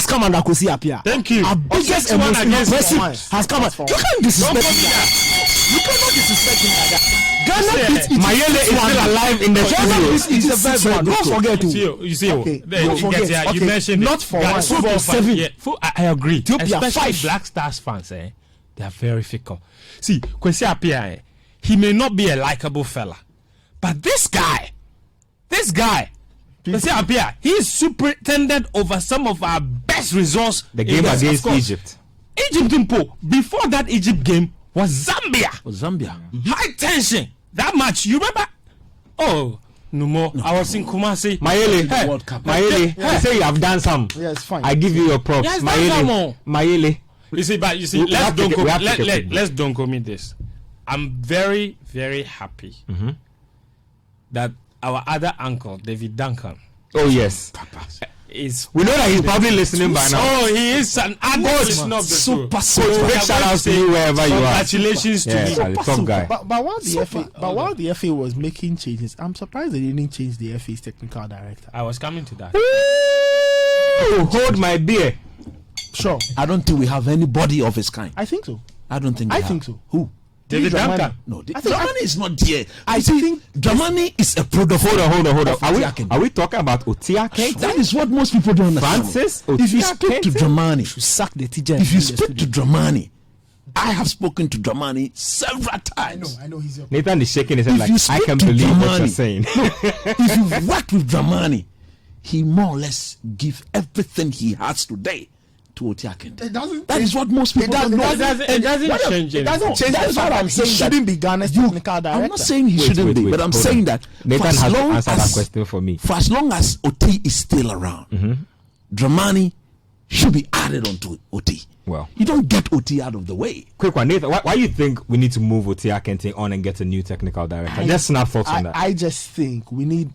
come under Kwesi Appiah. Thank you. Our biggest impressive has come. You can't disrespect that. You cannot disrespect him like that. Ghana beat Mayele is still alive in the studio. He's a very don't forget to. You see, you mentioned not for one. Football fans. I agree. Ethiopia, especially Black Stars fans. They are very fickle. See, Kwesi Appiah, he may not be a likable fella, but this guy, Kwesi Appiah, he is superintendent over some of our best results. The game against Egypt. Before that Egypt game was Zambia. High tension. That match, you remember? Oh, no more. I was in Kumasi. Mayele, you say you have done some. Yeah, it's fine. I give you your props. Yes, Mayele. You see, let's don't commit this. I'm very, very happy that our other uncle, David Duncan. Oh yes. We know that he's probably listening by now. Oh, he is an adult listener of the super. Big shout out to you wherever you are. Congratulations to me. Top guy. But while the FA was making changes, I'm surprised they didn't change the FA's technical director. I was coming to that. Hold my beer. Sure. I don't think we have anybody of his kind. I think so. I don't think. I think so. Who? David Duncan. No, Dramani is not here. I think Dramani is a product. Hold on. Are we talking about Otia Kent? That is what most people don't understand. Francis? If you speak to Dramani, sack the teacher. if you speak to Dramani, I have spoken to Dramani several times. I know he's your. Nathan is shaking his head If like you I speak can to believe what Dramani, you're saying. If you've worked with Dramani, he more or less give everything he has today to Otiaken. That is what most people don't know. It doesn't change anything. It doesn't change. That's what I'm saying. Shouldn't be Ghana's technical director. I'm not saying he shouldn't be, but I'm saying that Nathan for as has long answered that as question for me. for as long as Oti is still around, Dramani should be added onto Oti. Well, you don't get Oti out of the way. Quick one, Nathan. Why do you think we need to move Otia Kente on and get a new technical director? Just snap thoughts on that. I just think we need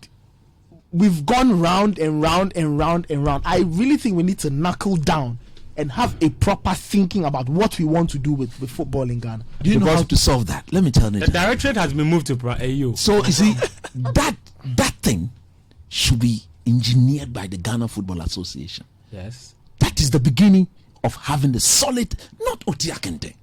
we've gone round and round and round and round. I really think we need to knuckle down and have a proper thinking about what we want to do with football in Ghana. Do you know how to solve that? Let me tell you. The directorate has been moved to AU. So you see, that thing should be engineered by the Ghana Football Association. Yes. That is the beginning of having the solid, not Otiakente.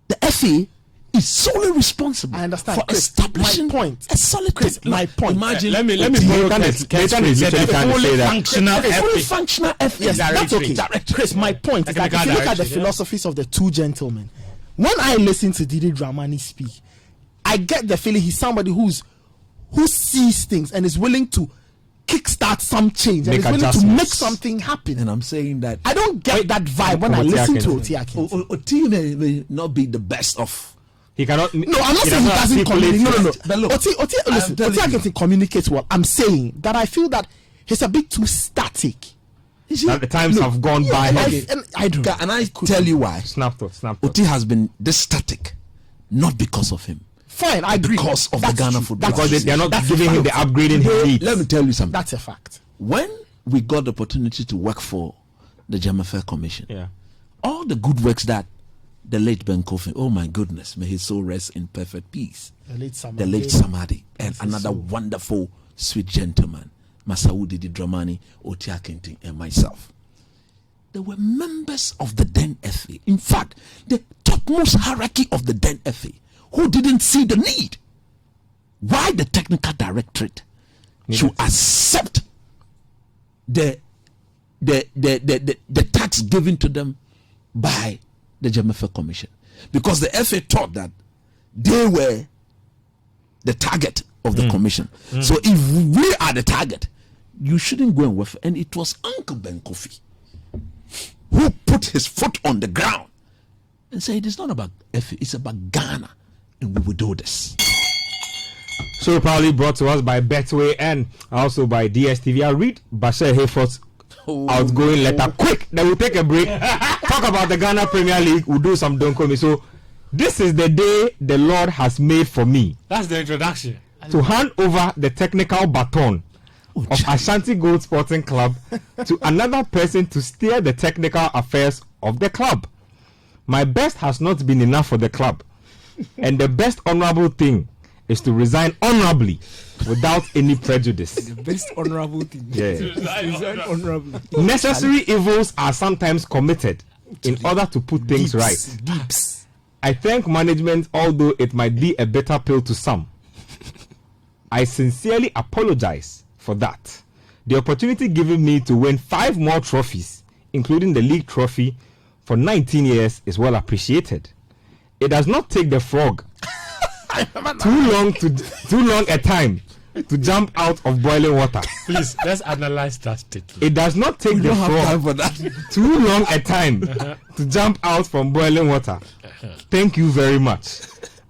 The FA is solely responsible I understand, for Chris, establishing my point. a solid. Chris, my point. Imagine. Let me Nathan borrow is literally trying to say that. functional a fully FA. functional FA. Yes, that's okay. Directorate. Chris, my point is that if you look at the philosophies of the two gentlemen, when I listen to Didi Dramani speak, I get the feeling he's somebody who sees things and is willing to kickstart some change and is willing to make something happen. And I'm saying that I don't get that vibe when I listen to Otiakente. Oti may not be the best of. He cannot. No, I'm not saying he doesn't communicate. No. But look, Listen, Otiakente communicates well. I'm saying that I feel that he's a bit too static. That the times have gone by. And I don't know. And I tell you why. Snap. Oti has been this static, not because of him. Fine, I agree. Because of the Ghana football. Because they are not giving him the upgrading he needs. Let me tell you something. That's a fact. When we got the opportunity to work for the GFA Commission, Yeah. all the good works that the late Ben Kofi, oh my goodness, may his soul rest in perfect peace. The late Samadi, and another wonderful, sweet gentleman, Masaudi Dramani, Otiakente, and myself. They were members of the then FA. In fact, the topmost hierarchy of the then FA, who didn't see the need. Why the technical directorate should accept the tax given to them by the GFA Commission, because the FA thought that they were the target of the commission. So if we are the target, you shouldn't go and work. And it was Uncle Ben Kofi who put his foot on the ground and said, it's not about FA, it's about Ghana, and we will do this. So proudly brought to us by Betway and also by DSTV. I'll read Bashir Hayford's outgoing letter quick. Then we'll take a break. Talk about the Ghana Premier League. We'll do some Don't Call Me. So this is the day the Lord has made for me. That's the introduction. To hand over the technical baton of Ashanti Gold Sporting Club to another person to steer the technical affairs of the club. My best has not been enough for the club, and the best honorable thing is to resign honorably without any prejudice. The best honorable thing. Yeah. Resign honorably. Necessary evils are sometimes committed in order to put things right. Deeps. I thank management, although it might be a bitter pill to some. I sincerely apologize for that. The opportunity given me to win 5 more trophies, including the league trophy, for 19 years is well appreciated. It does not take the frog too long a time to jump out of boiling water. Please, let's analyze that statement. It does not take the frog too long a time to jump out from boiling water. Thank you very much.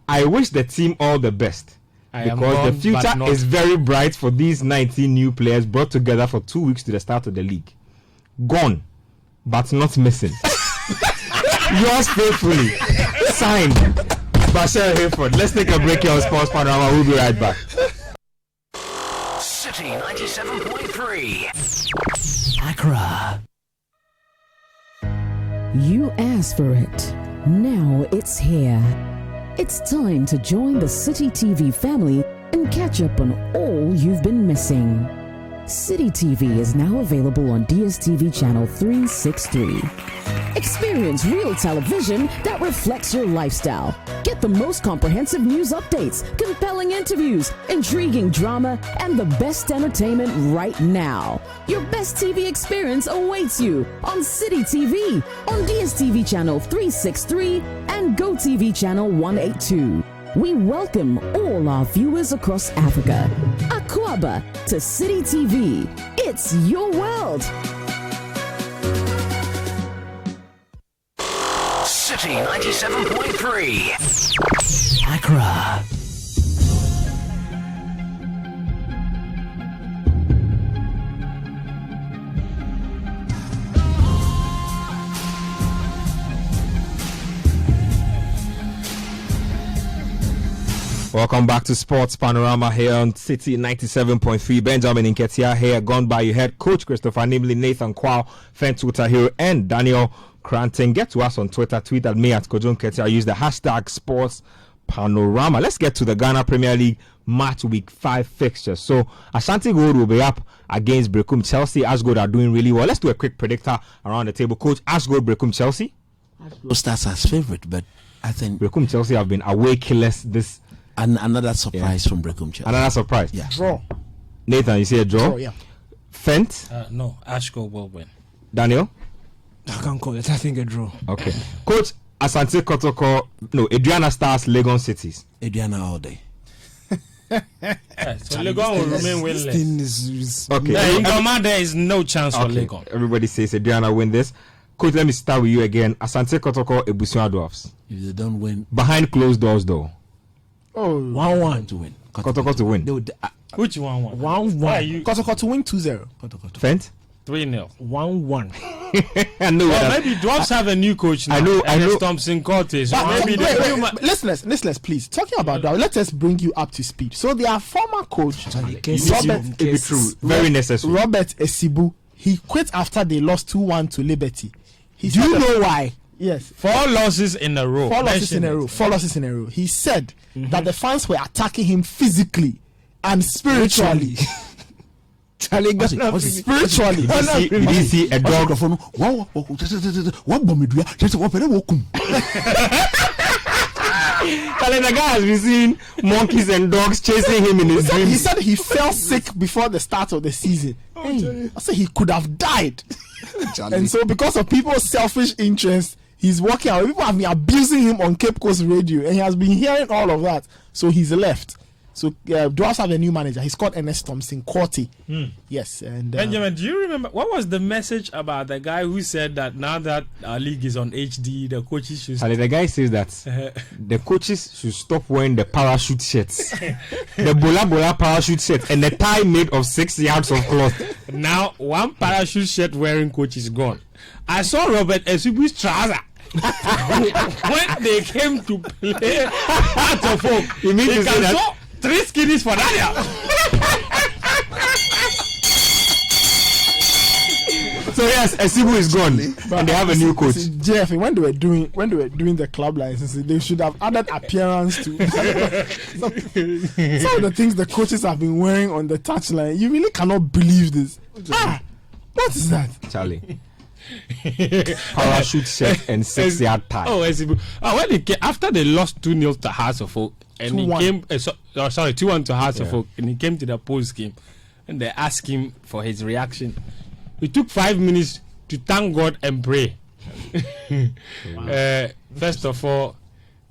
I wish the team all the best, because the future is very bright for these 19 new players brought together for 2 weeks to the start of the league. Gone, but not missing. Yours faithfully, signed, Bashir Hayford. Let's take a break here on Sports Panorama. We'll be right back. City 97.3 Accra. You asked for it. Now it's here. It's time to join the City TV family and catch up on all you've been missing. City TV is now available on DSTV channel 363. Experience real television that reflects your lifestyle. Get the most comprehensive news updates, compelling interviews, intriguing drama, and the best entertainment right now. Your best TV experience awaits you on City TV, on DSTV channel 363 and GoTV channel 182. We welcome all our viewers across Africa. Akwaba to City TV. It's your world. City 97.3 Accra. Welcome back to Sports Panorama here on Citi 97.3. Benjamin Nketsia here. Gone by your head coach Christopher Nimley, Nathan Kwao, Fentuta Hero, and Daniel Cranton. Get to us on Twitter. Tweet at me at Kojo Nketsia. Use the hashtag Sports Panorama. Let's get to the Ghana Premier League match week 5 fixtures. So Ashanti Gold will be up against Brecum. Chelsea. Ash Gold are doing really well. Let's do a quick predictor around the table. Coach, Ash Gold, Brecum, Chelsea. Starts as favorite, but I think Brecum Chelsea have been away killers this. And another surprise from Brecum Chelsea. Another surprise. Yeah. Draw. Nathan, you see a draw? Draw, yeah. Fent? No, Ashko will win. Daniel? I can't call it. I think a draw. Okay. Coach, Asante Kotoko, no, Adriana Stars, Legon Cities. Adriana all day. So Legon will remain This winless. thing is Okay. In Ghana, there is no chance for Okay. Legon. Everybody says Adriana win this. Coach, let me start with you again. Asante Kotoko, Ebusian Dwarfs. If they don't win, Behind closed doors, though. Oh, 1-1 to win. Kotoko to win. They would, Which one? 1-1 Kotoko to win 2-0. Fent? 3-0. 1-1. I know Well, that. maybe Dwarfs have a new coach now. I know. Ernest Thompson Corte. So But maybe wait, listeners, please. Talking about that, let us bring you up to speed. So their former coach, Robert It be true. Very necessary. Robert Esibu, he quit after they lost 2-1 to Liberty. Do you know why? Yes. 4 losses in a row. 4 losses in a row. 4 losses in a row. He said that the fans were attacking him physically and spiritually. Charlie, Spiritually. Did you see a dog? The guy has been seeing monkeys and dogs chasing him in his He dreams. said he fell sick before the start of the season. I said he could have died. And so because of people's selfish interest, he's walking out. People have been abusing him on Cape Coast Radio, and he has been hearing all of that. So he's left. So Dwarfs have a new manager. He's called Ernest Thompson Corte. Yes. And Benjamin, do you remember what was the message about the guy who said that now that our league is on HD, the coaches should The guy says that the coaches should stop wearing the parachute shirts, the bola parachute shirt, and the tie made of 6 yards of cloth. now one parachute shirt wearing coach is gone. I saw Robert Esibu's trouser. When they came to play out of hope, You mean to say that? saw 3 skinnies for Daniel. So yes, Esibu is gone, and they have a new coach. GFA, when they were doing the club licenses, they should have added appearance to some of the things the coaches have been wearing on the touchline. You really cannot believe this. What is that? Charlie. Parachute shirt and 6-yard tie. Oh, Esibu. When they came, after they lost 2-0 to Hearts of Oak, and he 2-1. came, 2-1 to Hearts of Oak, and he came to the post game, and they asked him for his reaction. He took 5 minutes to thank God and pray. First of all,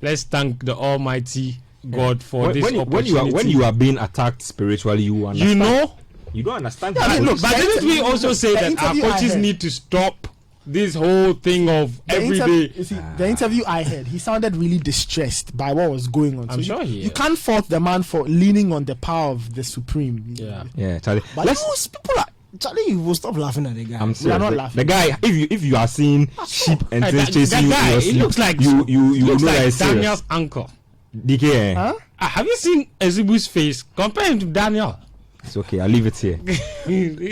let's thank the Almighty God for this opportunity. when you are being attacked spiritually, you understand. You know, You don't understand. Yeah, how look, it but is. didn't we also say the that our interview I coaches heard- need to stop this whole thing of every day? You see, the interview I heard, he sounded really distressed by what was going on. I'm sure he you is. can't fault the man for leaning on the power of the Supreme. Yeah. Yeah, Charlie. But Let's. People are Charlie, you will stop laughing at the guy. I'm serious. not The- laughing. The guy, if you are seeing sheep and Hey, things that chasing you, guy, in your he sleep, looks like you will looks know like that it's serious. Daniel's uncle. DK, eh? Huh? Have you seen Esibu's face? Compare him to Daniel. It's okay. I'll leave it here.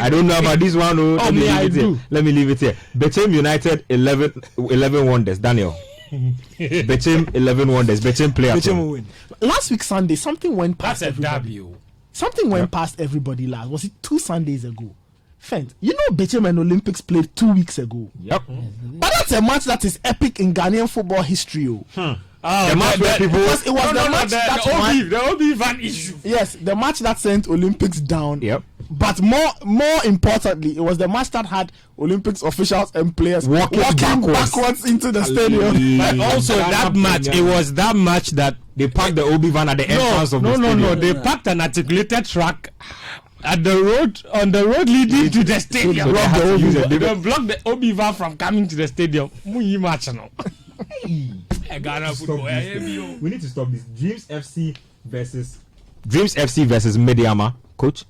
I don't know about this one. Oh, let me me, I leave it here. do. Let me leave it here. Bechem United 11 wonders. Daniel. Bechem 11 wonders. Bechem player. Bechem will win. Last week Sunday, something went past That's a everybody. W. Something went past everybody last. Was it 2 Sundays ago? Fent, you know Bechem and Olympics played 2 weeks ago. Yep. But that's a match that is epic in Ghanaian football history. Oh, The match where people. Because it was the match that won. the OB van issue. Yes, the match that sent Olympics down. Yep. But more importantly, it was the match that had Olympics officials and players Walking backwards. into the stadium. But also that match, it was that match that They parked the OB van at the entrance of the stadium. no. They packed an articulated truck at the road on the road leading to the stadium. So they had to use a They different- blocked the OB van from coming to the stadium. Muyi match no. Ghana football. We need to stop this. Dreams FC versus Mediama, coach.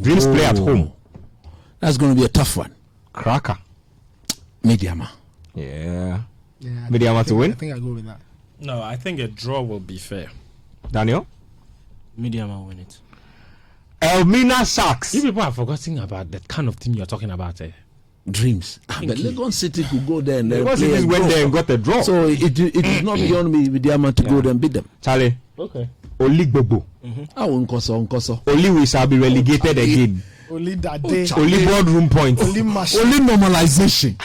Dreams play at home. That's going to be a tough one. Cracker. Mediama. Yeah. Yeah, Mediama to win? I think I go with that. No, I think a draw will be fair. Daniel. Medium will win it. Elmina Sharks. You people are forgetting about the kind of team you're talking about. Dreams. But Lagos City could go there and then Lagos play City and went draw. there and got a draw. So it is not beyond me with the man to go there and beat them. Charlie. Okay. Oli Gbogbo. I won't Nkoso. Only we shall be relegated again. Only that day. Only boardroom points. Only mash. Only normalization.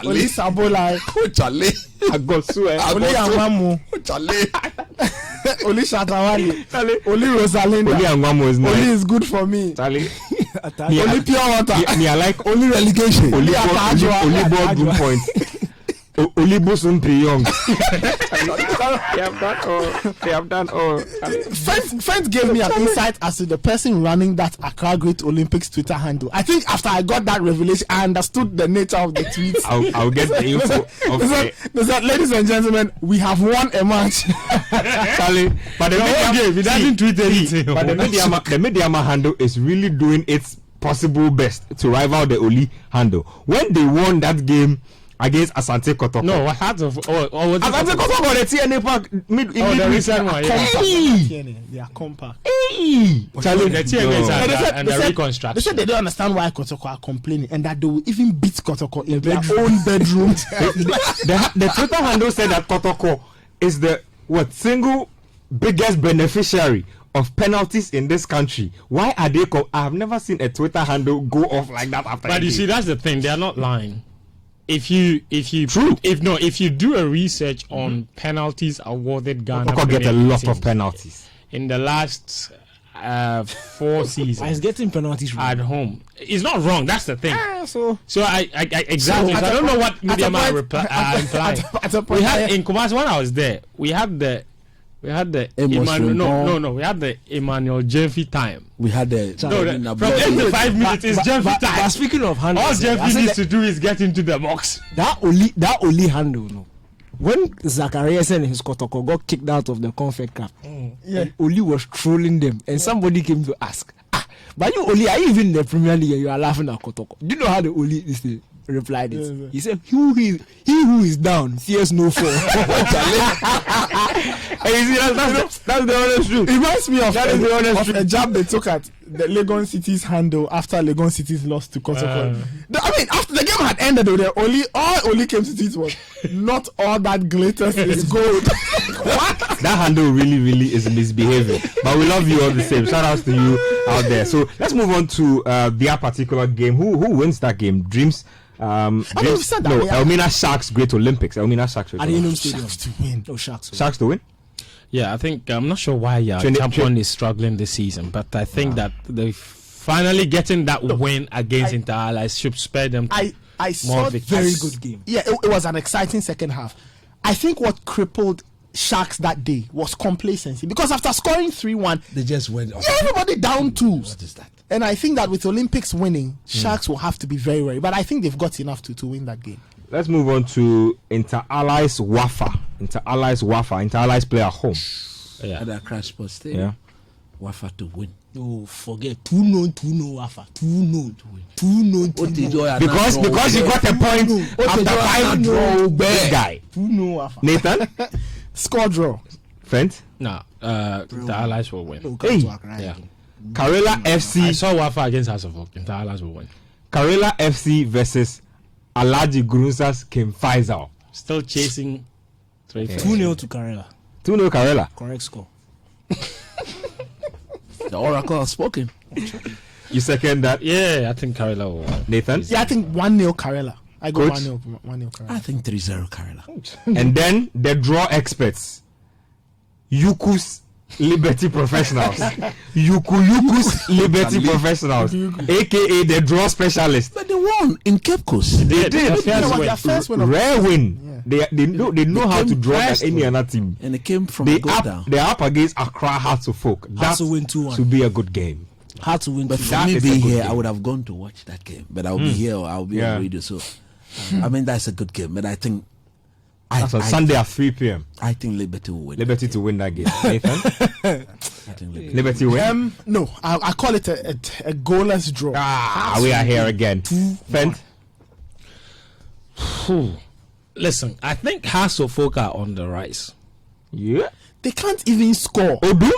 Only Sabola. Charlie. I got swear. Only Amamu. Charlie. Only Shatawali. Only Rosalinda. Only Angwamo is Only nice. is good for me. Charlie. Only pure water. Me I like Only relegation. only Atajwa. boardroom points. Only Bosun Young. They have done all. Friends gave me an insight as to the person running that Accra Great Olympics Twitter handle. I think after I got that revelation, I understood the nature of the tweets. I'll get the info. They said, ladies and gentlemen, we have won a match. Charlie, but the media, He doesn't tweet anything. but the media handle is really doing its possible best to rival the Oli handle. When they won that game against Asante Kotoko. No, what had of? Was Asante Kotoko, the TNA Park the recent one. Yeah. They are compact. Charlie, The TNA no. and the They reconstruction. said they don't understand why Kotoko are complaining and that they will even beat Kotoko in their own bedroom. the Twitter handle said that Kotoko is the single biggest beneficiary of penalties in this country. Why are they? I have never seen a Twitter handle go off like that after. But you see, that's the thing. They are not lying. If you do a research on penalties awarded Ghana, Kotoko get a Premier lot teams of penalties. in the last 4 seasons. He's getting penalties At home, it's not wrong. That's the thing. So I exactly. So So I don't know what media at a are point- implying. at a point We had I- in Kumasi when I was there. We had the Amos Emmanuel, Rimbon. we had the Emmanuel Jeffy time. We had the From 85 minutes is Jeffy But time. speaking of handles, All I Jeffy said needs to do is get into the box. that only handle, no. When Zacharias and his Kotoko got kicked out of the Confed Cup, and Oli was trolling them, and somebody came to ask, but you Oli, are you even in the Premier League and you are laughing at Kotoko? Do you know how the Oli replied it? Yes, He said, he who is down fears no fall. And you see, that's the honest truth. it reminds me of, That is the honest of a jab they took at the Legon City's handle after Legon City's lost to Kotoko. I mean, after the game had ended, all Oli came to tweet was, not all that glitters is gold. What? That handle really is misbehaving. But we love you all the same. Shout outs to you out there. So let's move on to their particular game. Who wins that game? Dreams. we said that, yeah. Elmina Sharks Great Olympics. Elmina Sharks. At the Inum Stadium. Sharks to win. No, Sharks. Sharks to win. Yeah, I think I'm not sure why Champion is struggling this season, but I think that they finally getting that win against Inter Allies should spare them. I saw victories. Very good game. Yeah, it was an exciting second half. I think what crippled Sharks that day was complacency because after scoring 3-1, They just went off. everybody down 2. What is that? And I think that with Olympics winning, Sharks will have to be very wary. But I think they've got enough to win that game. Let's move on to Inter Allies Wafa. Inter Allies play at home. Yeah. At the Crash Sports Stadium. Yeah. Wafa to win. No, forget 2-0 Wafa. 2-0 What did you Because you got a point after 5 draw. Big guy. 2-0 Wafa. Nathan. Score draw. Fent. No, the Allies will win. Hey. Yeah. Karela I FC. saw Wafa against House of Oak. The Allies will win. Karela FC versus Alaji Grunsa's Kim Faisal. Still chasing 3 2-0 to Karela. 2-0 Karela. Correct score. The Oracle has spoken. You second that, Yeah, I think Karela will win. Nathan? Yeah, I think 1-0 Karela. I go Coach? 1-0 Karela. I think 3-0 Karela. And then the draw experts. Yuku's Liberty Professionals. Yuku's Liberty Professionals. AKA the draw specialist. But they won in Cape Coast. They did. You know what, their first win of Rare win. Yeah. They know how to draw than any other team. And it came from They a goal down. they're up against Accra Hearts of Folk. That to win 2-1. should be a good game. Hard to win. But 2-1. for That me is a being good here, game. I would have gone to watch that game. But I'll be here or I'll be Yeah. on radio. So, I mean, that's a good game. But I think That's on Sunday at 3 p.m. I think Liberty will win. Liberty to win that game. Nathan? I think Liberty. Liberty win? No, I call it a goalless draw. We are here again. Fent? Listen, I think House of Folk are on the rise. Yeah. They can't even score. Odum?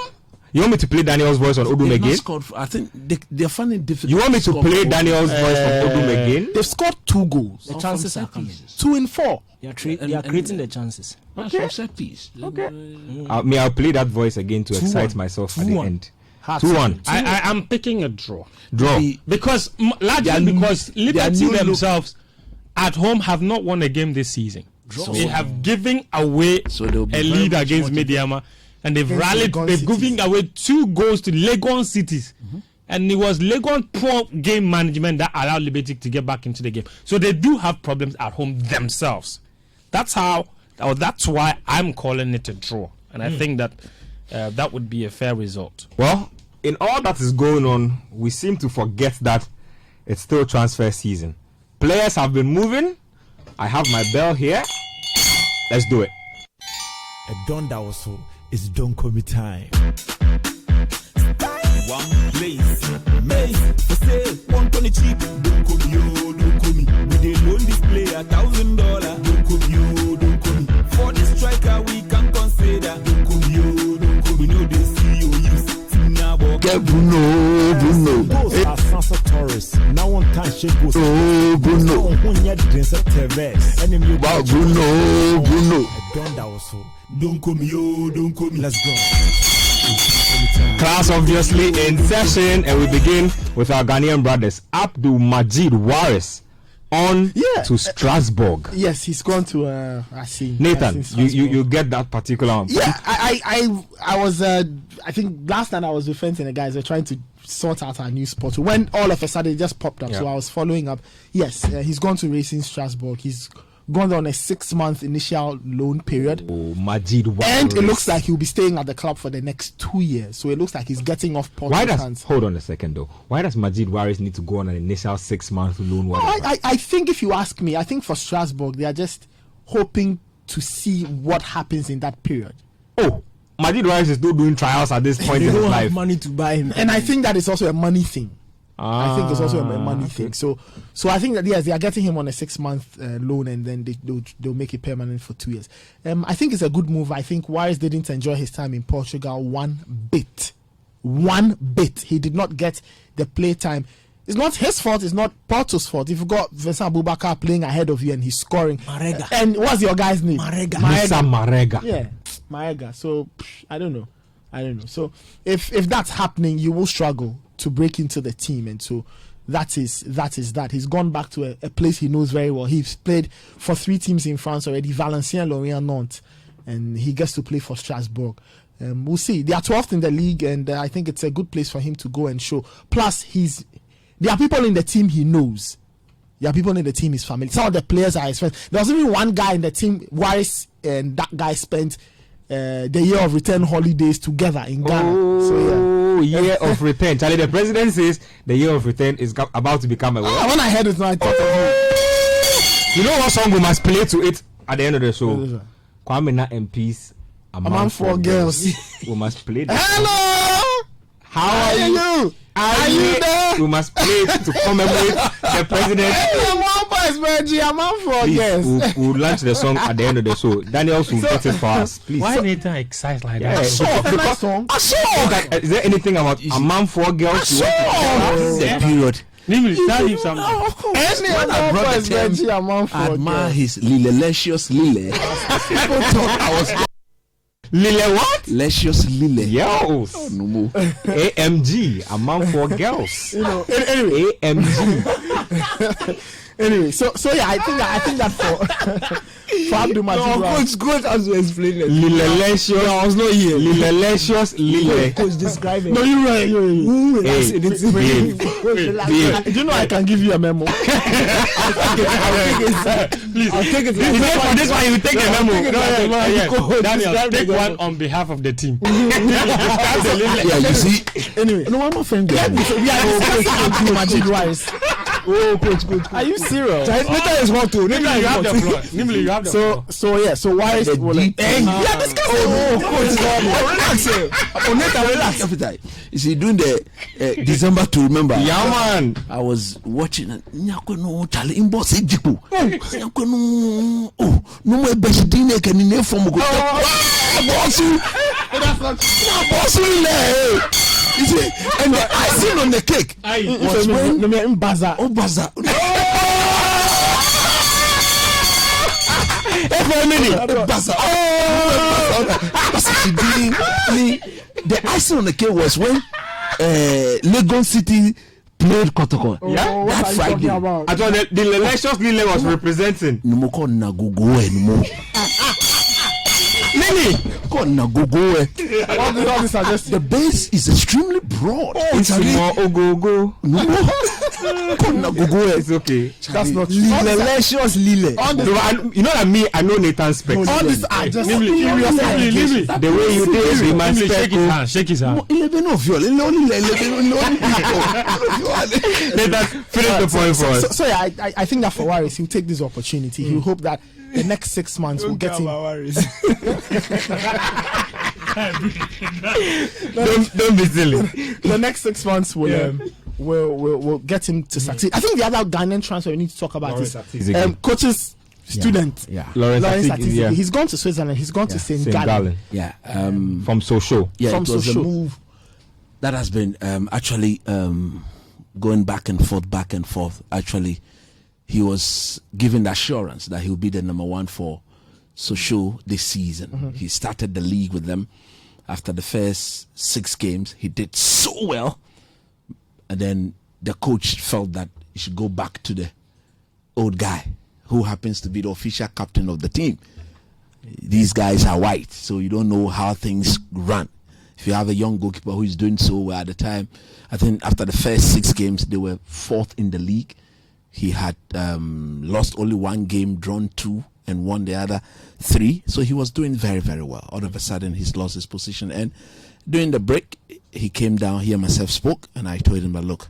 You want me to play Daniel's voice on Odum They've not again? scored. I think they're finding it difficult. You want me to score play goals. Daniel's voice from Odum again? They've scored 2 goals. The chances are coming. 2 in 4. They are creating the chances. That's from set piece. Okay. I'll play that voice again to excite myself at the end. 2-1. I'm picking a draw. Draw. Because largely because Liberty themselves at home have not won a game this season. They have given away a lead against Mediama, and they've rallied. They've given away 2 goals to Legon Cities, and it was Legon poor game management that allowed Liberty to get back into the game. So they do have problems at home themselves. That's why I'm calling it a draw, and I think that that would be a fair result. Well, in all that is going on, we seem to forget that it's still transfer season. Players have been moving. I have my bell here. Let's do it. A don that was so it's don't call me time. One place, May, for say 120 cheap. Don't call me, yo, don't call me. We dey loan this player $1,000. Don't call me, yo, don't call me. For this striker we can consider. Don't call me, yo, don't call me. No, they see you use. Get Bruno. Those are Sansa Torres. Now one time shake goes. Oh, Bruno. Wow, Bruno. A don that was so don't call me, yo, don't call me. Let's go. Class obviously in session, and we begin with our Ghanaian brothers. Abdul Majid Waris on to Strasbourg. Yes, he's gone to Racine. Nathan, you get that particular one. Yeah, I was I think last night I was with friends and the guys were trying to sort out our new spot when all of a sudden it just popped up. So I was following up. Yes, he's gone to Racing Strasbourg. He's gone on a 6-month initial loan period. Oh, Majid Waris. And it looks like he'll be staying at the club for the next 2 years. So it looks like he's getting off Porto's hands. Hold on a second though. Why does Majid Waris need to go on an initial 6-month loan? I think if you ask me, I think for Strasbourg they are just hoping to see what happens in that period. Oh, Majid Waris is still doing trials at this point in his life. They don't have money to buy him. And I think that is also a money thing. I think it's also a money thing. So I think that yes, they are getting him on a 6-month loan, and then they'll make it permanent for 2 years. I think it's a good move. I think Waris didn't enjoy his time in Portugal one bit. He did not get the play time. It's not his fault. It's not Porto's fault. If you got Vincent Abubakar playing ahead of you and he's scoring, Marega. And what's your guy's name? Marega. Yeah, Marega. So I don't know. So if that's happening, you will struggle to break into the team, and so that is that. He's gone back to a place he knows very well. He's played for 3 teams in France already: Valenciennes, Lorient, Nantes, and he gets to play for Strasbourg. We'll see. They are 12th in the league, and I think it's a good place for him to go and show. Plus, there are people in the team he knows. There are people in the team he's familiar. Some of the players are his friends. There was even one guy in the team, Waris, and that guy spent the year of return holidays together in Ghana. Year of return. Charlie, the president says the year of return is about to become a word. When I heard it, I thought of you know what song we must play to it at the end of the show? Kwame Na MP's A Man for Girls. We must play that. Hello! How are you? Are you there? We must play it to commemorate the president. Please, we'll launch the song at the end of the show. Daniel will get it for us. Please. Why Nathan excited like that? I saw. Is there anything about A Man for Girls you want to The period. Tell him something. I admire his lilelicious lile. People thought I was Lile what? Lecious lile. Yes. No more. AMG, A Man for Girls. Anyway. AMG. Anyway, so yeah, I think that for Abdul Majid. Coach has to explain it. Lilelicious. No, I was not here. Lilelicious lile. Coach, describe it. No, you're right. Hey, Do you know I can give you a memo? Please, I'll take it. For this one, you take a memo. Daniel, take one on behalf of the team. Yeah, you see. Anyway, no, I'm not friend. We are Abdul Majid Waris. Oh, coach. Are you serious? Nathan is hot too. You have the floor. So Waris will. We are discussing. Relax. You see, during the December to remember. Yeah, man. I was watching. Nyakono Charlie in boss Ejipo. Nyakono. Oh, no more best dinner can in form. Boss. that's not true. You see, and the icing on the cake was when Baza. The icing on the cake was when Lagos City played Kotoko. Yeah, that Friday. I thought the Lelecious Lile was representing. Numoko Nagogo anymore. Lily, all this are just the base is extremely broad. It's more Ogogo. It's okay. That's not true. Lelecious Lile. You know that me, I know Nathan Specs. All these are just serious allegations. The way you did it, man, shake his hand. 11 of you. Nathan, finish the point for us. So yeah, I think that for Waris, he'll take this opportunity. He'll hope that the next 6 months will get him. Don't be silly. The next 6 months will get him to succeed. I think the other Ghanaian transfer we need to talk about is coach's student. Lawrence Atizigi. yeah. He's gone to Switzerland. He's gone to St. Gallen. Yeah. From Sochaux. Yeah, From it was a Sochaux. move that has been actually going back and forth. Actually, he was given the assurance that he'll be the number one for Sochaux this season. Mm-hmm. He started the league with them. After the first 6 games, he did so well. And then the coach felt that he should go back to the old guy who happens to be the official captain of the team. These guys are white, so you don't know how things run. If you have a young goalkeeper who is doing so well at the time, I think after the first 6 games, they were 4th in the league. He had lost only 1 game, drawn 2, and won the other 3. So he was doing very, very well. All of a sudden, he's lost his position. And during the break, he came down, he and myself spoke, and I told him, but look,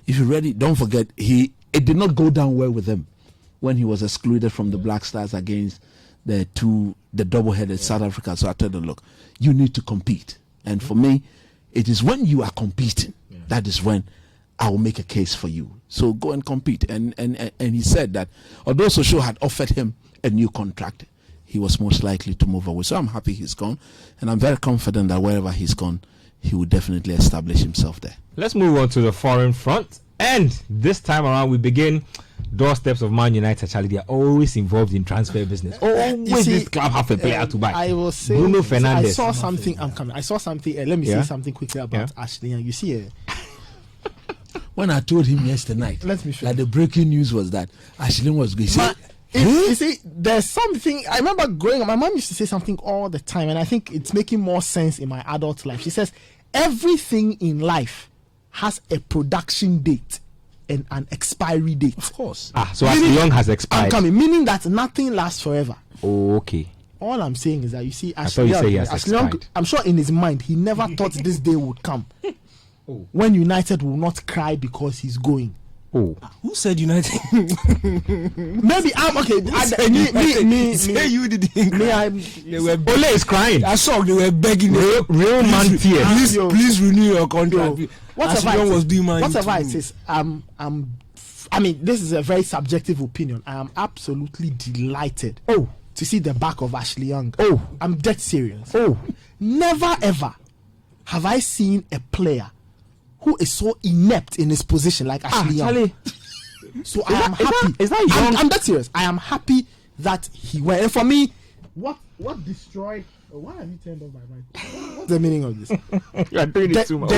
if you're ready, don't forget, it did not go down well with him when he was excluded from the Black Stars against the double-headed South Africa. So I told him, look, you need to compete. And for me, it is when you are competing, that is when I will make a case for you. So go and compete. And he said that although Sochaux had offered him a new contract, he was most likely to move away. So I'm happy he's gone. And I'm very confident that wherever he's gone, he will definitely establish himself there. Let's move on to the foreign front. And this time around, we begin doorsteps of Man United. Charlie, they are always involved in transfer business. Always this club have a player to buy. I will say, Bruno Fernandes. I saw something. I'm coming. I saw something. Let me say something quickly about Ashley. And you see, when I told him yesterday night, let me show that the breaking news was that Ashley was going. You see, there's something. I remember growing up, my mom used to say something all the time, and I think it's making more sense in my adult life. She says, everything in life has a production date and an expiry date. Of course. So Ashley Young has expired. I'm coming, meaning that nothing lasts forever. Oh, okay. All I'm saying is that you see, Ashley Young, I'm sure in his mind, he never thought this day would come. When United will not cry because he's going. Who said United? Maybe I'm okay. Say you didn't. Ole is crying. I saw they were begging. Real man tears. Please renew your contract. Whatever it is, I mean, this is a very subjective opinion. I am absolutely delighted to see the back of Ashley Young. I'm dead serious. Never ever have I seen a player who is so inept in his position like Ashley Young. So I am happy. Is that Young? I'm that serious. I am happy that he went. And for me, what destroyed? Why have you turned off my mic? What's the meaning of this? You are doing it too much.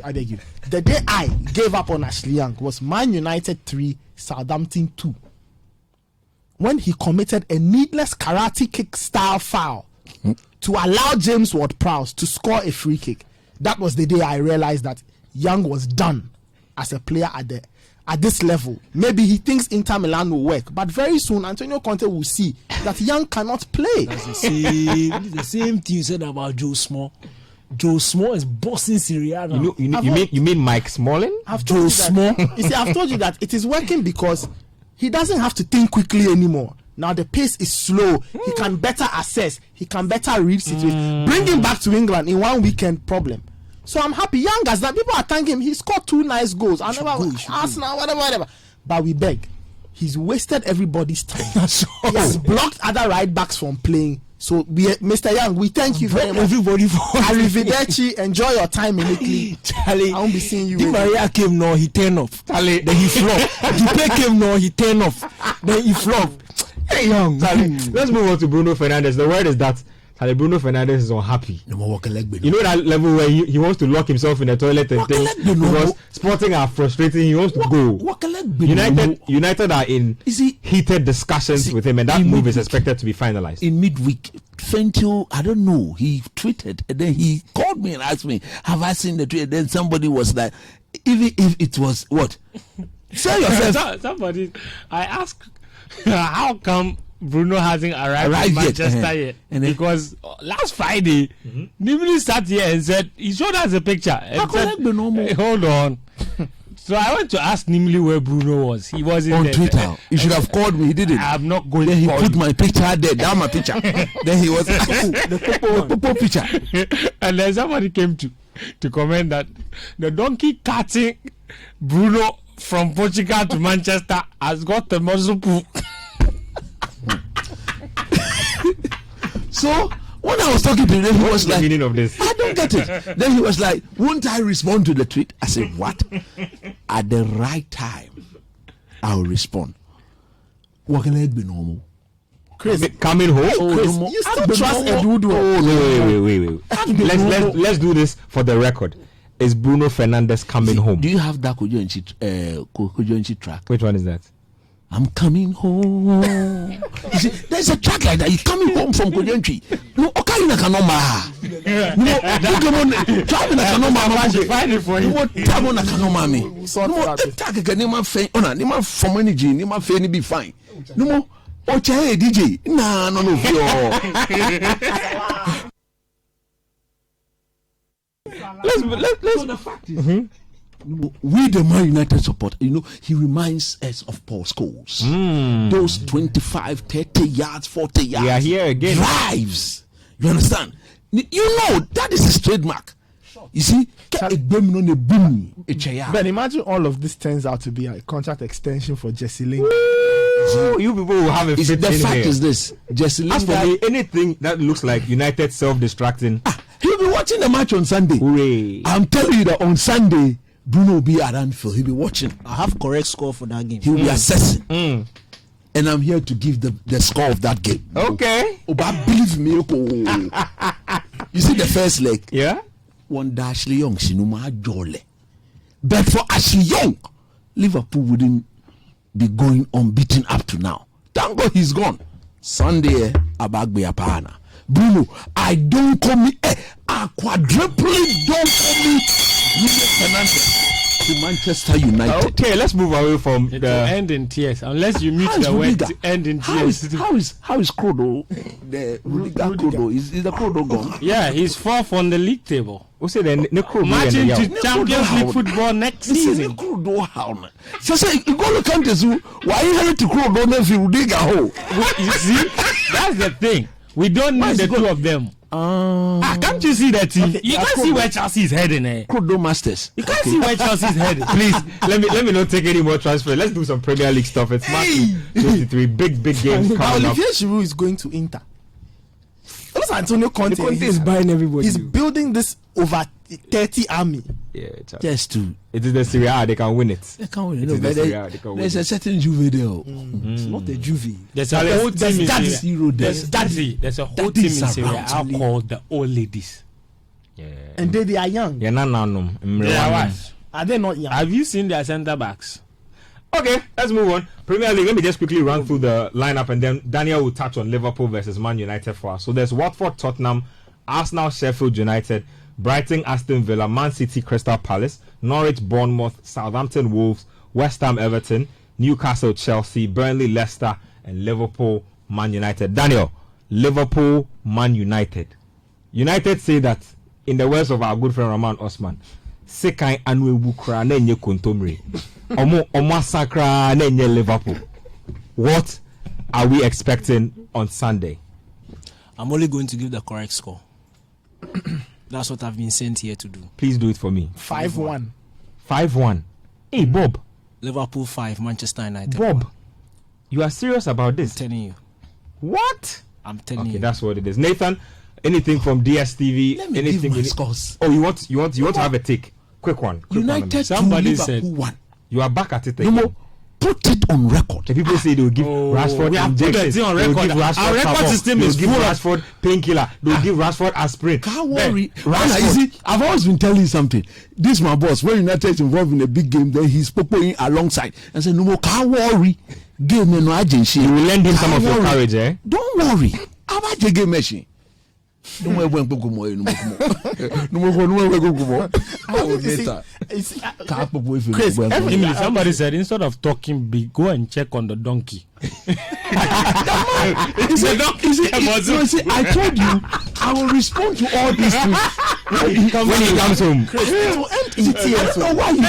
I beg you. The day I gave up on Ashley Young was Man United 3, Southampton 2. When he committed a needless karate kick style foul to allow James Ward-Prowse to score a free kick. That was the day I realized that Young was done as a player at this level. Maybe he thinks Inter Milan will work, but very soon Antonio Conte will see that Young cannot play. That's the same thing you said about Joe Small. Joe Small is bossing Syria now. You mean Mike Smalling? Joe Small. You see, I've told you that it is working because he doesn't have to think quickly anymore. Now the pace is slow. He can better assess. He can better read situations. Bring him back to England in one weekend, problem. So I'm happy. Young as that, people are thanking him. He scored 2 nice goals. Arsenal, whatever. But we beg. He's wasted everybody's time. He has blocked other right backs from playing. So, Mr. Young, we thank you very much. Everybody for Arrivederci. Enjoy your time in Italy. Charlie. I won't be seeing you. Di Maria came now, he turned off. Charlie. Then he flopped. Dupe came now, he turned off. Then he flopped. Hey, Young. Charlie, let's move on to Bruno Fernandes. The word is that Charlie, Bruno Fernandes is unhappy. You know that level where he wants to lock himself in the toilet and things because Sporting are frustrating. He wants to go. United are in heated discussions with him, and that move is expected to be finalized in midweek. Thank you. I don't know. He tweeted and then he called me and asked me, "Have I seen the tweet?" And then somebody was like, "Even if it was what?" Say yourself. Somebody, I asked, how come Bruno hasn't arrived in Manchester yet? Because last Friday, Nimili sat here and said, he showed us a picture. And said, hey, hold on. So I went to ask Nimili where Bruno was. He wasn't on there. Twitter. You should have called me. He didn't. I'm not going then to he call put you. my picture there. Down my picture. Then he was the Popo picture. And then somebody came to comment that the donkey carting Bruno from Portugal to Manchester has got the muscle pool. So when I was talking to him, he was like, meaning of this? I don't get it. Then he was like, won't I respond to the tweet? I said, what? At the right time, I will respond. What can I be normal? Chris, coming home. Chris, you still trust Eduardo? Oh no, wait. Let's do this for the record. Is Bruno Fernandes coming home? Do you have that Kojoenchi track? Which one is that? I'm coming home. You see, there's a track like that. He's coming home from Kojoenchi. No, okay, na kanoma. No, Pokemon. Travel na kanoma. Find it for you. No, travel na kanoma me. No, track again. Nima fe. Ona, nima from energy. Nima fe ni be fine. No more. Ocha DJ. Nah, no. Let's the fact is, we the Man United support, he reminds us of Paul Scholes. Those 25, 30 yards, 40 yards. We are here again. Drives. You understand? You know that is his trademark. You see, Ben, imagine all of this turns out to be a contract extension for Jesse Lingard. You people will have a fit the in fact here. is this: Jesse As for Lingard, me, anything that looks like United self-destructing. He'll be watching the match on Sunday. Hooray. I'm telling you that on Sunday, Bruno will be at Anfield. He'll be watching. I have correct score for that game. He'll be assessing. And I'm here to give the score of that game. Okay. Oh, but believe me, you see the first leg. Yeah. One Ashley Young, Shinuma Jole. But for Ashley Young, Liverpool wouldn't be going unbeaten up to now. Thank God he's gone. Sunday, Abagbe Apana. Bruno, I don't call me a quadrupling. Don't call me Bruno Fernandes to Manchester United. Okay, let's move away from To the end in tears, unless you mute the word to end in tears. How is Krodo? The Rudiger Krodo is the Krodo gone? Yeah, he's fourth on the league table. who say the Nekro Marching to Champions League football next season. So say you go to countries why you have to Krodo if you dig a hole. You see, that's the thing. We don't need the two of them. Can't you see that team? Okay, you can't see where Chelsea is heading. Krodo Masters. You can't see where Chelsea is heading. Please, let me not take any more transfer. Let's do some Premier League stuff. It's March 23. Big games coming up. Olivier Giroud is going to Inter. That's Antonio Conte. Conte is buying everybody. He's building this over 30 army. Yeah, just to. It is the Serie A. They can win it. They can win it. There's a certain Juve there. It's not a Juve. There's a whole team in Serie A. There's a whole team in Serie A called the old ladies. Yeah. And they are young. Yeah, Are they not young? Have you seen their centre backs? Okay, let's move on. Premier League, let me just quickly run through the lineup and then Daniel will touch on Liverpool versus Man United for us. So there's Watford, Tottenham, Arsenal, Sheffield United, Brighton, Aston Villa, Man City, Crystal Palace, Norwich, Bournemouth, Southampton, Wolves, West Ham, Everton, Newcastle, Chelsea, Burnley, Leicester, and Liverpool, Man United. Daniel, Liverpool, Man United. United say that, in the words of our good friend Rahman Osman, Sekai Anwebukra nenye kontomre. Omo sakra nenye Liverpool. What are we expecting on Sunday? I'm only going to give the correct score. That's what I've been sent here to do. Please do it for me. 5-1. 5-1. Hey, Bob. Liverpool 5, Manchester United Bob, 1. you are serious about this? I'm telling you. What? I'm telling you. That's what it is. Nathan, anything from DSTV? Let me Anything? give my scores. Oh, you want to have a take? Quick one. United Somebody 2, said- Liverpool 1. You are back at it No again. more. Put it on record. The people say they will give Rashford we have put injections. the thing on They will record. give Rashford Our record Pavon. system They will is give full of- Rashford painkiller. They will give Rashford aspirin. Can't worry. Rashford. You see, I've always been telling you something. This my boss. When United is involved in a big game, then he's poking alongside and say, "No more. Can't worry. Game no agency. You will lend him some of your Can't worry. courage, eh? Don't worry. How about the game machine? No more. No more. Chris, Jimmy, somebody said instead of talking big, go and check on the donkey. You see, I told you I will respond to all these things When he comes home. I don't know why he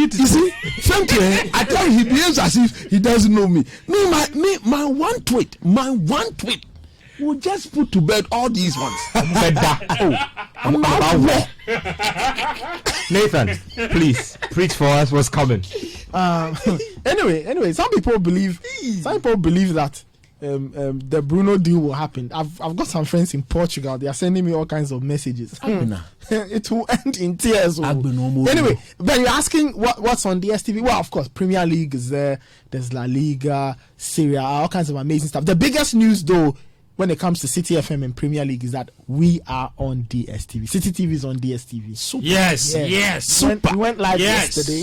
does. You see, something I tell you, he behaves as if he doesn't know me. My one tweet will just put to bed all these ones. Nathan, please preach for us what's coming. Anyway, some people believe that the Bruno deal will happen. I've got some friends in Portugal. They are sending me all kinds of messages. It will end in tears. Anyway, but you're asking what's on DSTV? Well, of course, Premier League is there. There's La Liga, Serie A, all kinds of amazing stuff. The biggest news, though, when it comes to City FM and Premier League, is that we are on DSTV. City TV is on DSTV. Super. Yes. We went live yesterday.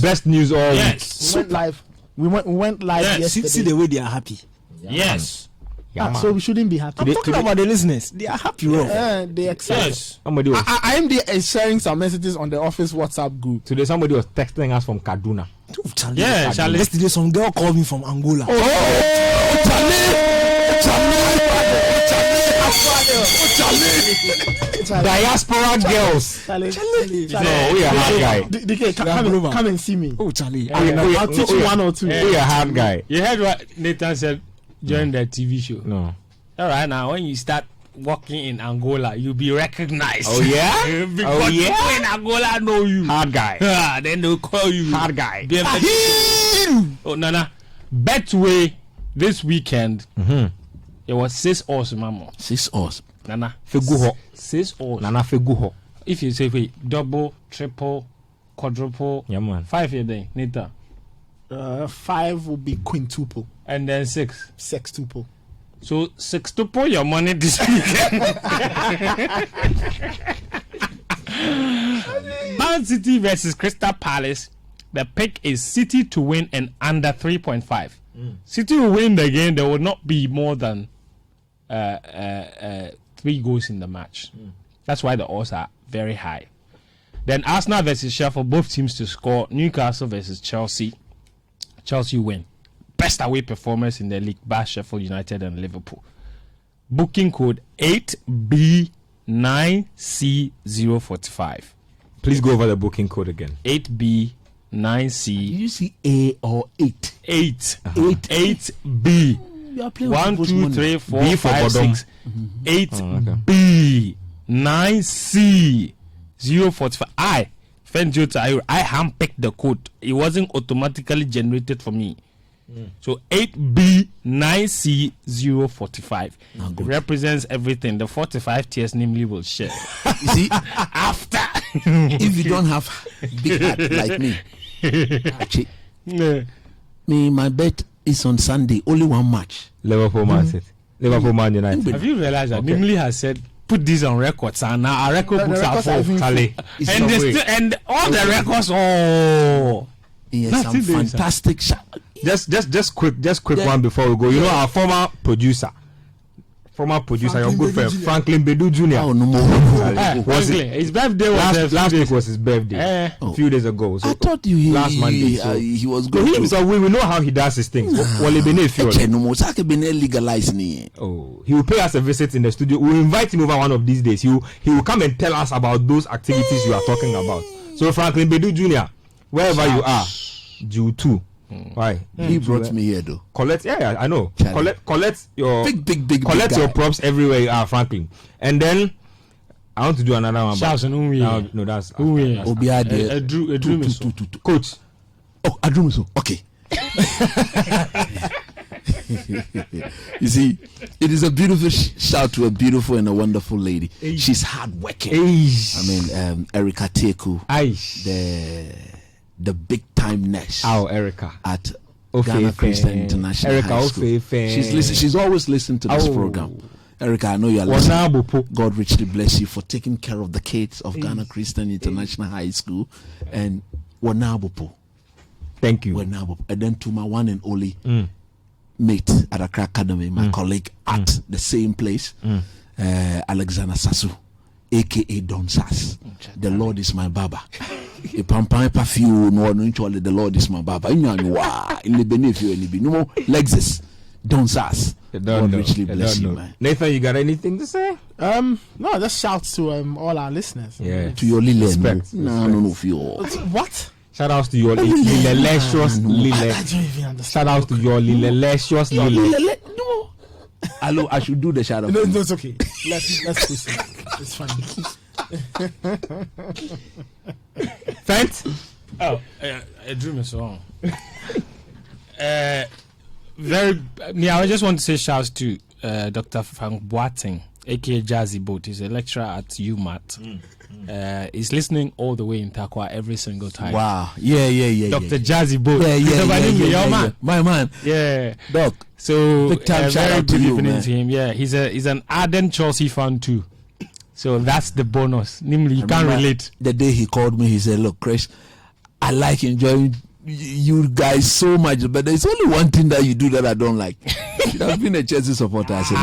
Best news all week. Yes. We went live yesterday. See the way they are happy. Yes. So we shouldn't be happy. I'm talking about the listeners. They are happy, bro. They excited. Yes. Somebody was IMD is sharing some messages on the office WhatsApp group. today. Somebody was texting us from Kaduna. Yeah, Charlie. Yesterday, some girl called me from Angola. Diaspora girls. Charlie. No, we are hard guy. DK, come and see me. Oh, Charlie. I'll teach you one or two. We are hard guy. You heard what Nathan said during the TV show? No. All right, now when you start walking in Angola, you'll be recognized. Oh yeah. Because people in Angola know you. Hard guy. Then they'll call you Hard guy. Oh, Nana. Betway this weekend. It was 6 hours, mama. 6 hours. Nana. Feguho. 6 hours. Nana Feguho. If you say wait, double, triple, quadruple, Yeah, man. 5 a day, Nita. 5 will be quintuple, And then 6. sextuple. So 6tuple your money this weekend. Man City versus Crystal Palace. The pick is City to win and under 3.5. City will win the game. There will not be more than 3 goals in the match. That's why the odds are very high. Then Arsenal versus Sheffield, both teams to score. Newcastle versus Chelsea. Chelsea win. Best away performers in the league, bar Sheffield United and Liverpool. Booking code 8B9C045. Please go over the booking code again. 8B9C. You see A or 8? 8. 8B. You are playing 1, with 2, money. 3, 4, B for 5, bottom. 6. 8B 9C 045. I handpicked the code. It wasn't automatically generated for me. So 8B 9C 045 represents everything. The 45 tiers namely will share. You see, After if you don't have big heart like me, actually, my bet is on Sunday. Only one match. Liverpool Man City. Liverpool Man United. have you realized that Nimli has said put this on records and now our record books are full, Charlie. It's And some they way. still, and all the records. Oh, Yes, That's some it, there, sir. fantastic shot. Just quick Yeah. one before we go. You know our former producer, your good friend Franklin Bedu Jr. Oh no more. Franklin, his birthday was Last week was his birthday. Eh. A few days ago. So I thought you last Monday. So he was so good. he himself, we know how he does his things. Wale Bene Fiore. No more. Sake bene legalized ni. Oh, he will pay us a visit in the studio. We'll invite him over one of these days. He will come and tell us about those activities you are talking about. So Franklin Bedu Jr., wherever you are, due to. Why? He brought me here though. Collect, yeah, I know. Charlie. Collect your Big collect guy. your props everywhere you are, Franklin. And then I want to do another one. Shouts and Unwi. No, that's Unwi. Obiade. Drew Two. Coach. Oh, Adrumiso. Okay. You see, it is a beautiful shout to a beautiful and a wonderful lady. She's hardworking. I mean, Erica Teku, the big time nurse. Erica at Ghana Christian International Erica High School. She's always listened to this program. Erica, I know you are listening. God richly bless you for taking care of the kids of Ghana Christian International High School and Wanabupo. Thank you. And then to my one and only mate at Accra Academy, my colleague at the same place, Alexander Sasu, aka Don Sass. The Lord is my Baba. A pampa perfume, no, the Lord is my Baba. In the benefit, no more Lexus, Don Sass. God richly bless you, man. Nathan, you got anything to say? No, just shouts to all our listeners. Yeah. To your Lile. Respect. What? Shout outs to your Lilelicious Lile. I don't even understand. Shout outs to your Lilelicious Lile. No. Hello, I should do the shout out. No, it's okay. Let's proceed. It's fine. Fent? Oh, I drew my song. I just want to say shouts to Dr. Frank Boateng, aka Jazzy Boat. He's a lecturer at UMAT. He's listening all the way in Takwa every single time. Wow. Yeah. Dr. Jazzy Boat. Yeah. My man. Yeah. Doc. So big time shout very out to good you, evening man. to him. Yeah, he's an ardent Chelsea fan too. So that's the bonus. Namely, he can't relate. The day he called me, he said, "Look, Chris, I like enjoying you guys so much, but there's only one thing that you do that I don't like." Should have been a Chelsea supporter. I said,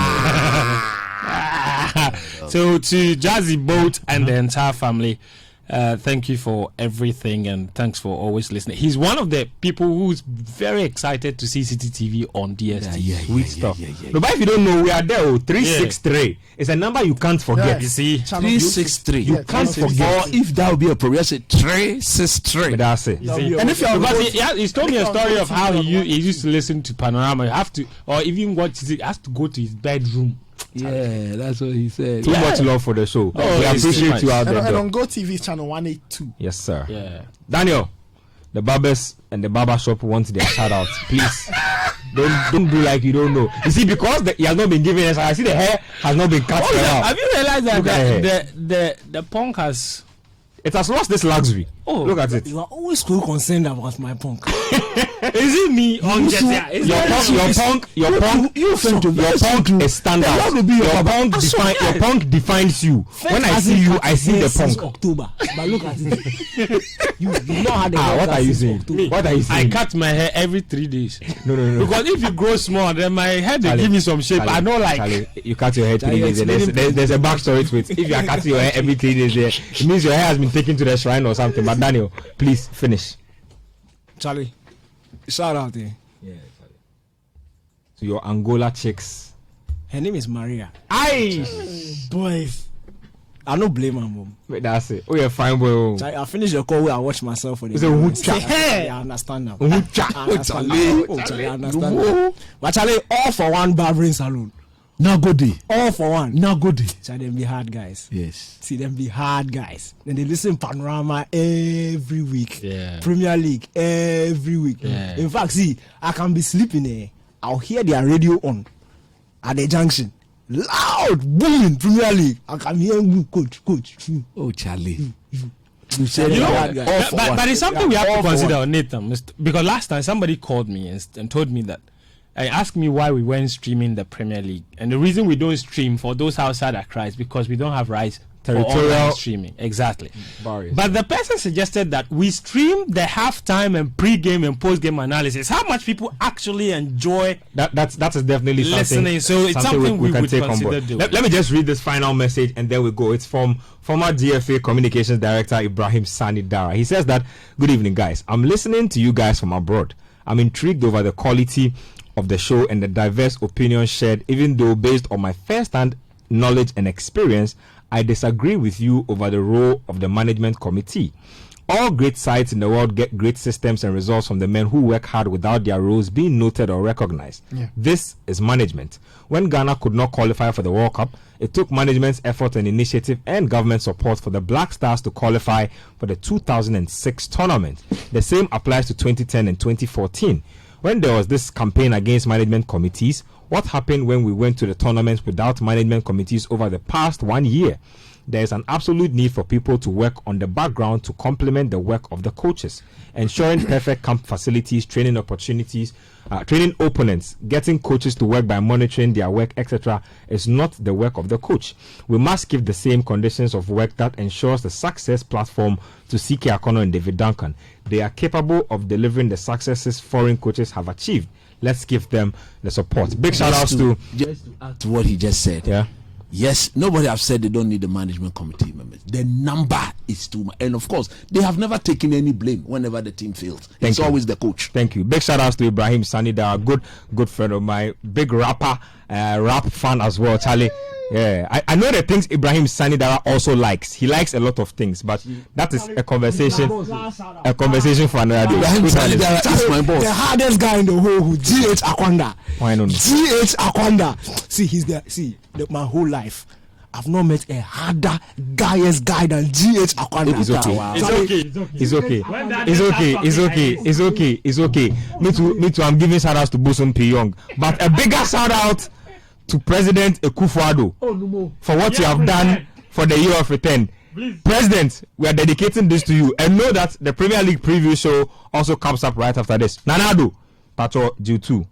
no. So to Jazzy Boat and the entire family, thank you for everything and thanks for always listening. He's one of the people who's very excited to see Citi TV on DST. Sweet stuff. No, but if you don't know, we are there. 363. It's a number you can't forget. You see, 363. You can't forget. Or if that would be a program, say 363. But that's it. And if you're because he's told me a story of how he used to listen to Panorama. You have to, or even watch it, he has to go to his bedroom. Yeah, that's what he said. Too much love for the show. We appreciate you out there. And on Go TV channel 182. Yes, sir. Yeah. Daniel, the barbers and the barber shop want their shout out. Please. Don't do like you don't know. You see, because he has not been given us, I see the hair has not been cut. Have you realized that the punk has lost this luxury? Oh, look at it. You are always so concerned about my punk. Is it me or Nketsia? Your punk is standard. Your punk defines you. When I see you, I see the punk. October, but look at it. you not had the what are you saying? What are you saying? I cut my hair every 3 days. No. Because if you grow small, then my head will give me some shape. I know, like Charlie, you cut your hair 3 days. There's a backstory to it. If you are cutting your hair every 3 days, it means your hair has been taken to the shrine or something. But Daniel, please finish. Charlie, shout out there. Yeah, Charlie. So your Angola chicks. Her name is Maria. Aye, Boys, I don't blame her mom. wait, that's it. Oh, you're fine, boy. Charlie, I finished the call where I watch myself for the. It's a hucha. I understand now. Hucha. I understand now. Charlie, I understand now. But Charlie, all for one barbering salon. Now good day. All for one. Now good day. Charlie, them be hard guys. Yes. See them be hard guys. Then they listen Panorama every week. Yeah. Premier League every week. Yeah. In fact, see, I can be sleeping there. I'll hear their radio on at the junction. Loud, booming, Premier League. I can hear coach. Oh, Charlie. You said but it's something we have to consider, Nathan, because last time somebody called me and told me that. I asked me why we weren't streaming the Premier League, and the reason we don't stream for those outside Accra is because we don't have rights territorial streaming. Exactly. But the person suggested that we stream the halftime and pre-game and post-game analysis. How much people actually enjoy that is definitely listening. So it's something we would consider doing. Let me just read this final message and then we go. It's from former GFA Communications Director Ibrahim Sani Dara. He says that, "Good evening, guys. I'm listening to you guys from abroad. I'm intrigued over the quality of the show and the diverse opinions shared, even though based on my first-hand knowledge and experience, I disagree with you over the role of the management committee. All great sites in the world get great systems and results from the men who work hard without their roles being noted or recognized. Yeah. This is management. When Ghana could not qualify for the World Cup, it took management's effort and initiative and government support for the Black Stars to qualify for the 2006 tournament. The same applies to 2010 and 2014. when there was this campaign against management committees, what happened when we went to the tournaments without management committees over the past 1 year? There is an absolute need for people to work on the background to complement the work of the coaches, ensuring perfect camp facilities, training opportunities, training opponents, getting coaches to work by monitoring their work, etc. is not the work of the coach. We must give the same conditions of work that ensures the success platform to C.K Akonnor and David Duncan. They are capable of delivering the successes foreign coaches have achieved. Let's give them the support. Big shout outs to add to what he just said. Yeah. Yes, nobody have said they don't need the management committee members. The number is too much. And of course, they have never taken any blame whenever the team fails. It's always the coach. Thank you. Big shout outs to Ibrahim Sanida, good friend of mine, big rapper, rap fan as well, Charlie. Yeah, I know the things Ibrahim Sanidara also likes. He likes a lot of things, but that is a conversation for another day. Ibrahim Sanidara is my boss. The hardest guy in the whole, GH Akonnor. Why not? GH Akonnor. See, my whole life, I've not met a harder guy than GH Akonnor. It's okay. Me too. I'm giving shout outs to Bosom P. Young, but a bigger shout out to President Akufo-Addo for what you have done for the year of return. President, we are dedicating this to you, and know that the Premier League preview show also comes up right after this. Nanado, Pato, due 2.